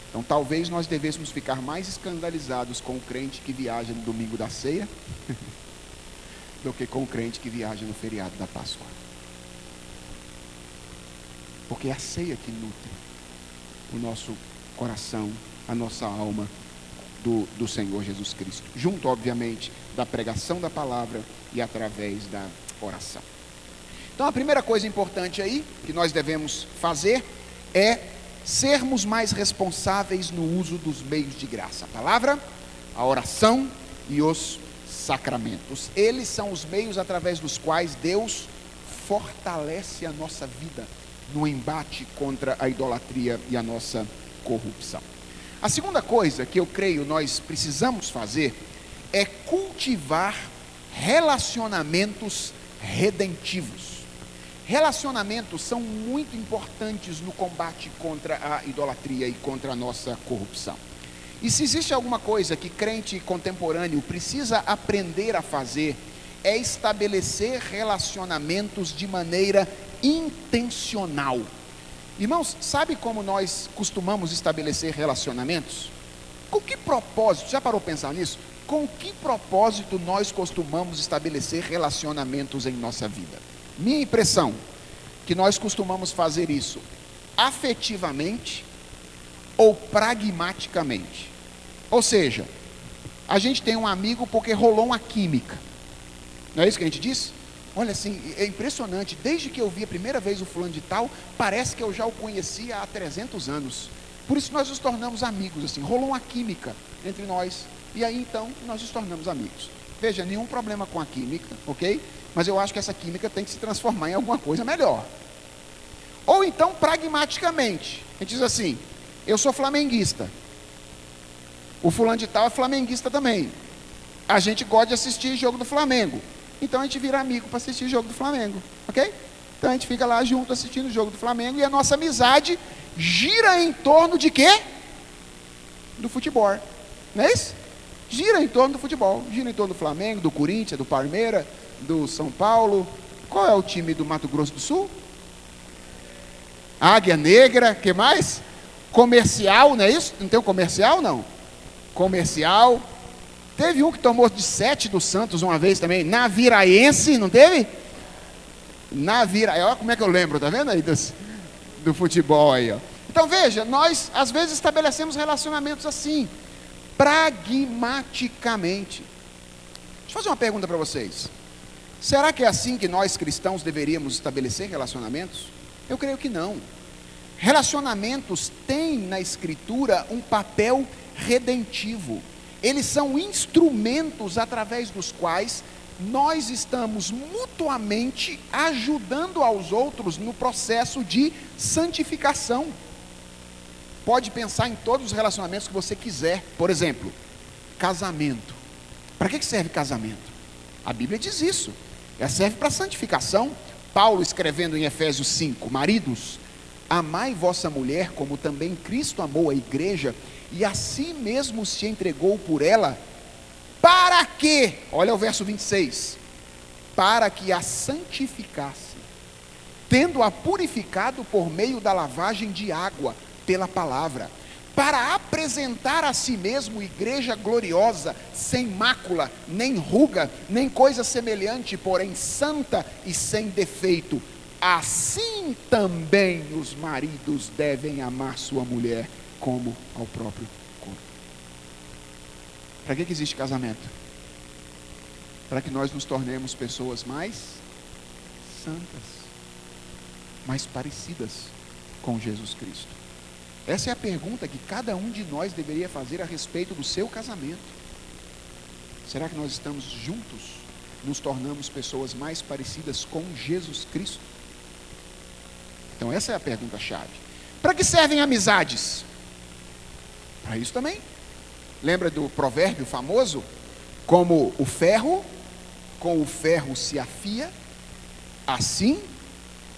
Então talvez nós devêssemos ficar mais escandalizados com o crente que viaja no domingo da ceia do que com o crente que viaja no feriado da Páscoa. Porque é a ceia que nutre o nosso coração, a nossa alma do Senhor Jesus Cristo. Junto, obviamente, da pregação da palavra e através da oração. Então, a primeira coisa importante aí, que nós devemos fazer, é sermos mais responsáveis no uso dos meios de graça. A palavra, a oração e os sacramentos. Eles são os meios através dos quais Deus fortalece a nossa vida no embate contra a idolatria e a nossa corrupção. A segunda coisa que eu creio nós precisamos fazer é cultivar relacionamentos redentivos. Relacionamentos são muito importantes no combate contra a idolatria e contra a nossa corrupção. E se existe alguma coisa que crente contemporâneo precisa aprender a fazer, é estabelecer relacionamentos de maneira intencional. Irmãos, sabe como nós costumamos estabelecer relacionamentos? Com que propósito? Já parou para pensar nisso? Com que propósito nós costumamos estabelecer relacionamentos em nossa vida? Minha impressão, que nós costumamos fazer isso afetivamente ou pragmaticamente. Ou seja, a gente tem um amigo porque rolou uma química. Não é isso que a gente diz? Olha, assim, é impressionante, desde que eu vi a primeira vez o fulano de tal, parece que eu já o conhecia há 300 anos. Por isso nós nos tornamos amigos, assim, rolou uma química entre nós, e aí então nós nos tornamos amigos. Veja, nenhum problema com a química, ok? Mas eu acho que essa química tem que se transformar em alguma coisa melhor. Ou então, pragmaticamente, a gente diz assim, eu sou flamenguista, o fulano de tal é flamenguista também, a gente gosta de assistir jogo do Flamengo, então a gente vira amigo para assistir o jogo do Flamengo, ok? Então a gente fica lá junto assistindo o jogo do Flamengo e a nossa amizade gira em torno de quê? Do futebol, não é isso? Gira em torno do futebol, gira em torno do Flamengo, do Corinthians, do Palmeiras, do São Paulo. Qual é o time do Mato Grosso do Sul? Águia Negra, que mais? Comercial, não é isso? Não tem um comercial, não? Comercial. Teve um que tomou de 7 do Santos uma vez também, Naviraense, não teve? Olha como é que eu lembro, tá vendo aí do futebol aí, ó. Então veja, nós às vezes estabelecemos relacionamentos assim, pragmaticamente. Deixa eu fazer uma pergunta para vocês. Será que é assim que nós cristãos deveríamos estabelecer relacionamentos? Eu creio que não. Relacionamentos têm na Escritura um papel redentivo. Eles são instrumentos através dos quais nós estamos mutuamente ajudando aos outros no processo de santificação. Pode pensar em todos os relacionamentos que você quiser. Por exemplo, casamento. Para que serve casamento? A Bíblia diz isso. Ela serve para santificação. Paulo escrevendo em Efésios 5, maridos, amai vossa mulher como também Cristo amou a igreja e a si mesmo se entregou por ela. Para quê? Olha o verso 26. para que a santificasse, tendo-a purificado por meio da lavagem de água pela palavra, para apresentar a si mesmo igreja gloriosa, sem mácula, nem ruga, nem coisa semelhante, porém santa e sem defeito. Assim também os maridos devem amar sua mulher como ao próprio corpo. Para que existe casamento? Para que nós nos tornemos pessoas mais santas, mais parecidas com Jesus Cristo. Essa é a pergunta que cada um de nós deveria fazer a respeito do seu casamento. Será que nós estamos juntos, nos tornamos pessoas mais parecidas com Jesus Cristo? Então essa é a pergunta-chave. Para que servem amizades? Para isso também. Lembra do provérbio famoso? Como o ferro, com o ferro se afia, assim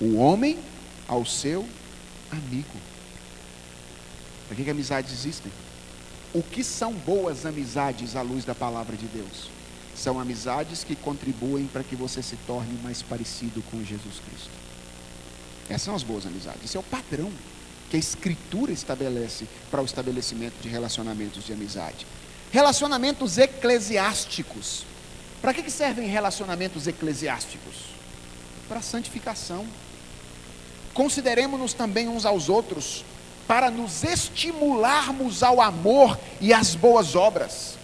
o homem ao seu amigo. Para que amizades existem? O que são boas amizades à luz da palavra de Deus? São amizades que contribuem para que você se torne mais parecido com Jesus Cristo. Essas são as boas amizades. Esse é o padrão que a Escritura estabelece para o estabelecimento de relacionamentos de amizade. Relacionamentos eclesiásticos. Para que servem relacionamentos eclesiásticos? Para a santificação. Consideremos-nos também uns aos outros, para nos estimularmos ao amor e às boas obras.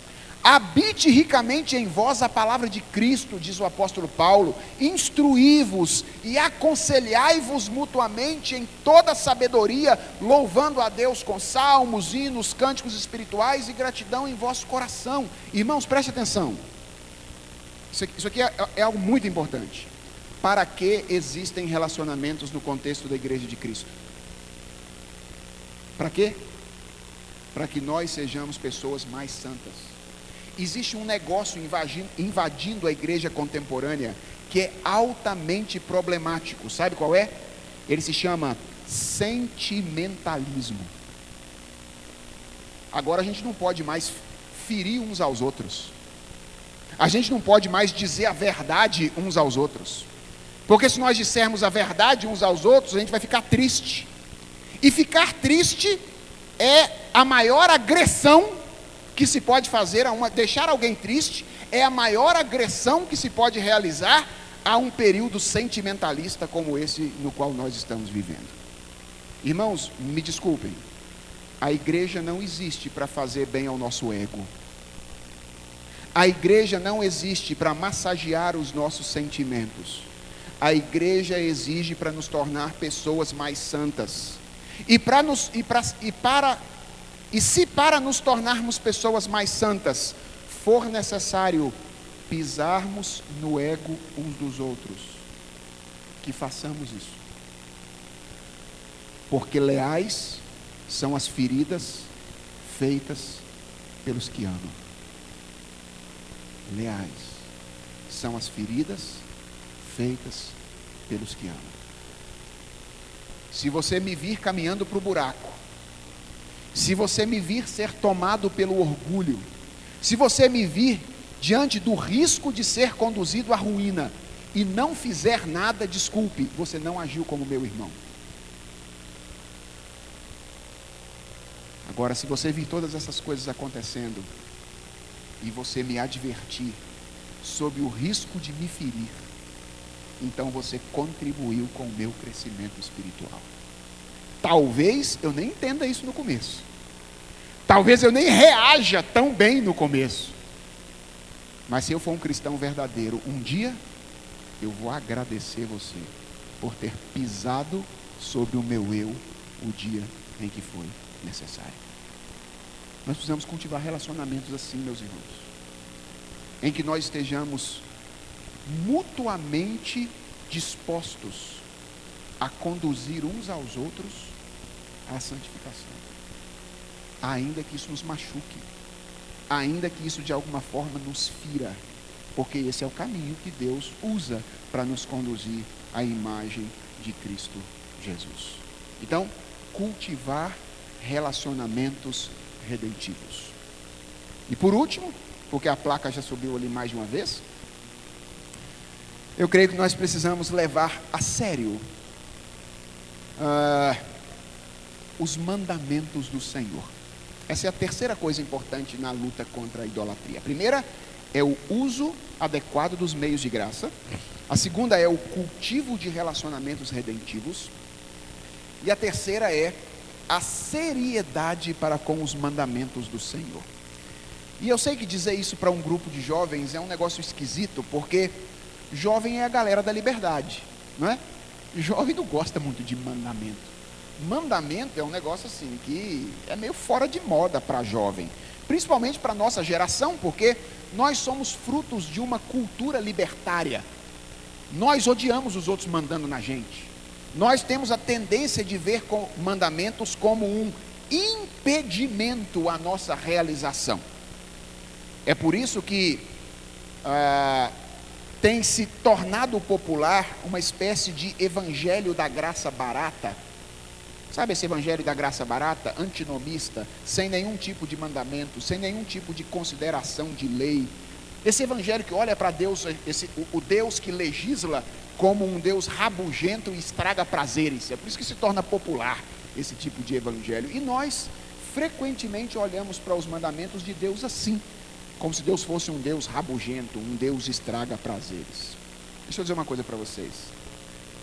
Habite ricamente em vós a palavra de Cristo, diz o apóstolo Paulo, instruí-vos e aconselhai-vos mutuamente em toda sabedoria, louvando a Deus com salmos, hinos, cânticos espirituais e gratidão em vosso coração. Irmãos, preste atenção, isso aqui é algo muito importante. Para que existem relacionamentos no contexto da igreja de Cristo? Para quê? Para que nós sejamos pessoas mais santas. Existe um negócio invadindo a igreja contemporânea que é altamente problemático. Sabe qual é? Ele se chama sentimentalismo. Agora a gente não pode mais ferir uns aos outros. A gente não pode mais dizer a verdade uns aos outros. Porque se nós dissermos a verdade uns aos outros, a gente vai ficar triste. E ficar triste é a maior agressão que se pode fazer deixar alguém triste é a maior agressão que se pode realizar a um período sentimentalista como esse no qual nós estamos vivendo. Irmãos, me desculpem, a igreja não existe para fazer bem ao nosso ego. A igreja não existe para massagear os nossos sentimentos. A igreja exige para nos tornar pessoas mais santas. Se para nos tornarmos pessoas mais santas for necessário pisarmos no ego uns dos outros, que façamos isso. Porque leais são as feridas feitas pelos que amam. Leais são as feridas feitas pelos que amam. Se você me vir caminhando para o buraco, se você me vir ser tomado pelo orgulho, se você me vir diante do risco de ser conduzido à ruína e não fizer nada, desculpe, você não agiu como meu irmão. Agora, se você vir todas essas coisas acontecendo e você me advertir sob o risco de me ferir, então você contribuiu com o meu crescimento espiritual. Talvez eu nem entenda isso no começo. Talvez eu nem reaja tão bem no começo. Mas se eu for um cristão verdadeiro, um dia eu vou agradecer você por ter pisado sobre o meu eu o dia em que foi necessário. Nós precisamos cultivar relacionamentos assim, meus irmãos, em que nós estejamos mutuamente dispostos a conduzir uns aos outros à santificação, ainda que isso nos machuque, ainda que isso de alguma forma nos fira, porque esse é o caminho que Deus usa para nos conduzir à imagem de Cristo Jesus. Então, cultivar relacionamentos redentivos. E por último, porque a placa já subiu ali mais de uma vez, Eu creio que nós precisamos levar a sério os mandamentos do Senhor. Essa é a terceira coisa importante na luta contra a idolatria. A primeira é o uso adequado dos meios de graça. A segunda é o cultivo de relacionamentos redentivos. E a terceira é a seriedade para com os mandamentos do Senhor. E eu sei que dizer isso para um grupo de jovens é um negócio esquisito, porque jovem é a galera da liberdade, não é? Jovem não gosta muito de mandamento. Mandamento é um negócio assim que é meio fora de moda para jovem, principalmente para a nossa geração, porque nós somos frutos de uma cultura libertária. Nós odiamos os outros mandando na gente. Nós temos a tendência de ver mandamentos como um impedimento à nossa realização. É por isso que tem se tornado popular uma espécie de evangelho da graça barata. Sabe esse evangelho da graça barata, antinomista, sem nenhum tipo de mandamento, sem nenhum tipo de consideração de lei? Esse evangelho que olha para Deus, o Deus que legisla como um Deus rabugento e estraga prazeres. É por isso que se torna popular esse tipo de evangelho. E nós frequentemente olhamos para os mandamentos de Deus assim, como se Deus fosse um Deus rabugento, um Deus estraga prazeres. Deixa eu dizer uma coisa para vocês.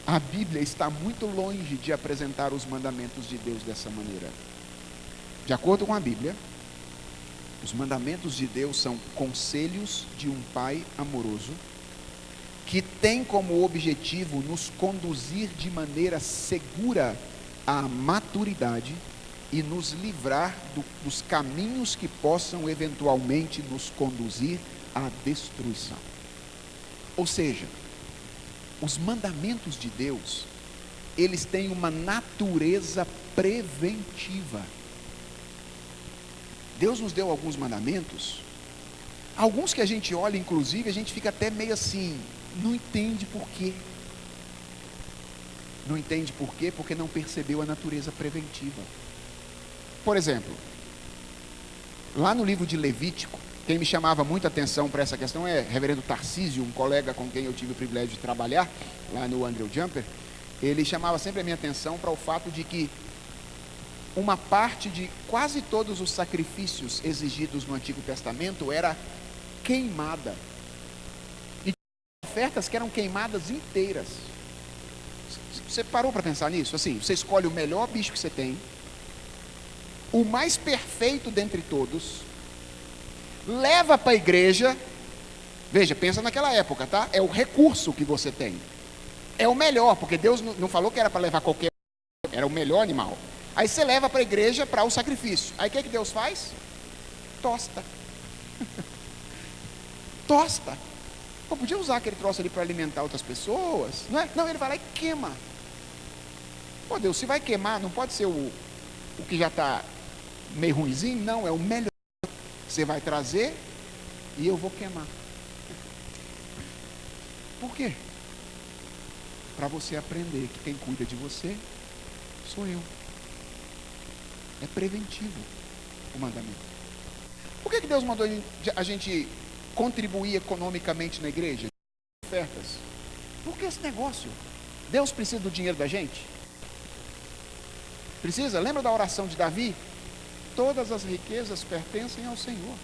A Bíblia está muito longe de apresentar os mandamentos de Deus dessa maneira. De acordo com a Bíblia, os mandamentos de Deus são conselhos de um Pai amoroso, que tem como objetivo nos conduzir de maneira segura à maturidade e nos livrar dos caminhos que possam eventualmente nos conduzir à destruição. Ou seja, os mandamentos de Deus, eles têm uma natureza preventiva. Deus nos deu alguns mandamentos, alguns que a gente olha, inclusive, a gente fica até meio assim, não entende por quê. Não entende por quê? Porque não percebeu a natureza preventiva. Por exemplo, lá no livro de Levítico, quem me chamava muita atenção para essa questão é reverendo Tarcísio, um colega com quem eu tive o privilégio de trabalhar, lá no Andrew Jumper. Ele chamava sempre a minha atenção para o fato de que uma parte de quase todos os sacrifícios exigidos no Antigo Testamento era queimada. E ofertas que eram queimadas inteiras. Você parou para pensar nisso? Assim, você escolhe o melhor bicho que você tem, o mais perfeito dentre todos, leva para a igreja. Veja, pensa naquela época, tá? É o recurso que você tem. É o melhor, porque Deus não falou que era para levar qualquer, era o melhor animal. Aí você leva para a igreja para o sacrifício. Aí o que Deus faz? Tosta. Tosta. Pô, podia usar aquele troço ali para alimentar outras pessoas, não é? Não, ele vai lá e queima. Pô, Deus, se vai queimar, não pode ser o que já está meio ruinzinho? Não, é o melhor. Você vai trazer e eu vou queimar. Por quê? Para você aprender que quem cuida de você sou eu. É preventivo o mandamento. Por que Deus mandou a gente contribuir economicamente na igreja? Ofertas. Por que esse negócio? Deus precisa do dinheiro da gente? Precisa? Lembra da oração de Davi? Todas as riquezas pertencem ao Senhor.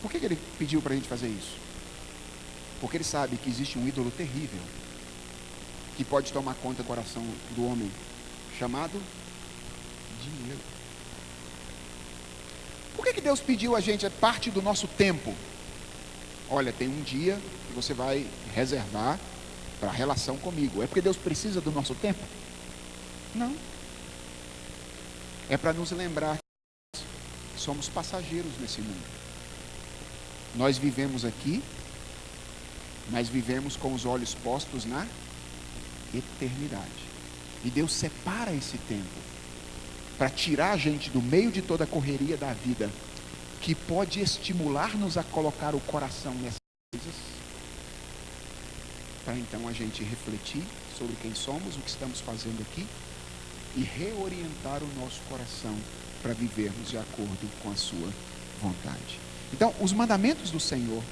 Por que ele pediu para a gente fazer isso? Porque ele sabe que existe um ídolo terrível que pode tomar conta do coração do homem, chamado dinheiro. Por que Deus pediu a gente parte do nosso tempo? Olha, tem um dia que você vai reservar para a relação comigo. É porque Deus precisa do nosso tempo? Não. É para nos lembrar que somos passageiros nesse mundo. Nós vivemos aqui, mas vivemos com os olhos postos na eternidade. E Deus separa esse tempo para tirar a gente do meio de toda a correria da vida, que pode estimular-nos a colocar o coração nessas coisas, para então a gente refletir sobre quem somos, o que estamos fazendo aqui, e reorientar o nosso coração para vivermos de acordo com a sua vontade. Então, os mandamentos do Senhor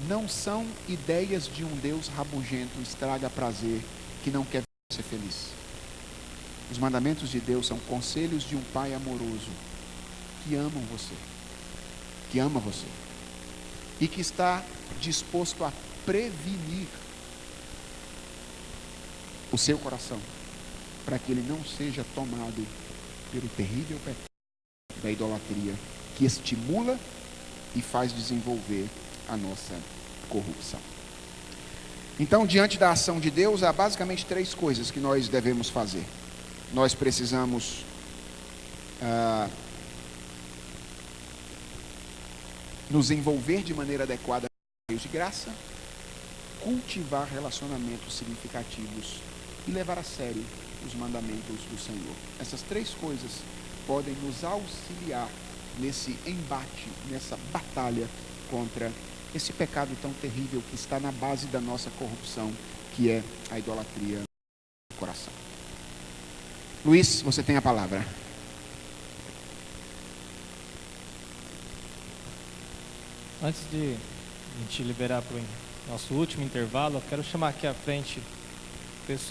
não são ideias de um Deus rabugento, estraga prazer, que não quer ser feliz. Os mandamentos de Deus são conselhos de um pai amoroso, que ama você, e que está disposto a prevenir o seu coração, para que ele não seja tomado pelo terrível pecado da idolatria, que estimula e faz desenvolver a nossa corrupção. Então, diante da ação de Deus, há basicamente 3 coisas que nós devemos fazer. Nós precisamos nos envolver de maneira adequada com Deus de graça, cultivar relacionamentos significativos e levar a sério os mandamentos do Senhor. Essas 3 coisas podem nos auxiliar nesse embate, nessa batalha contra esse pecado tão terrível que está na base da nossa corrupção, que é a idolatria do coração. Luiz, você tem a palavra. Antes de a gente liberar para o nosso último intervalo, eu quero chamar aqui à frente o pessoal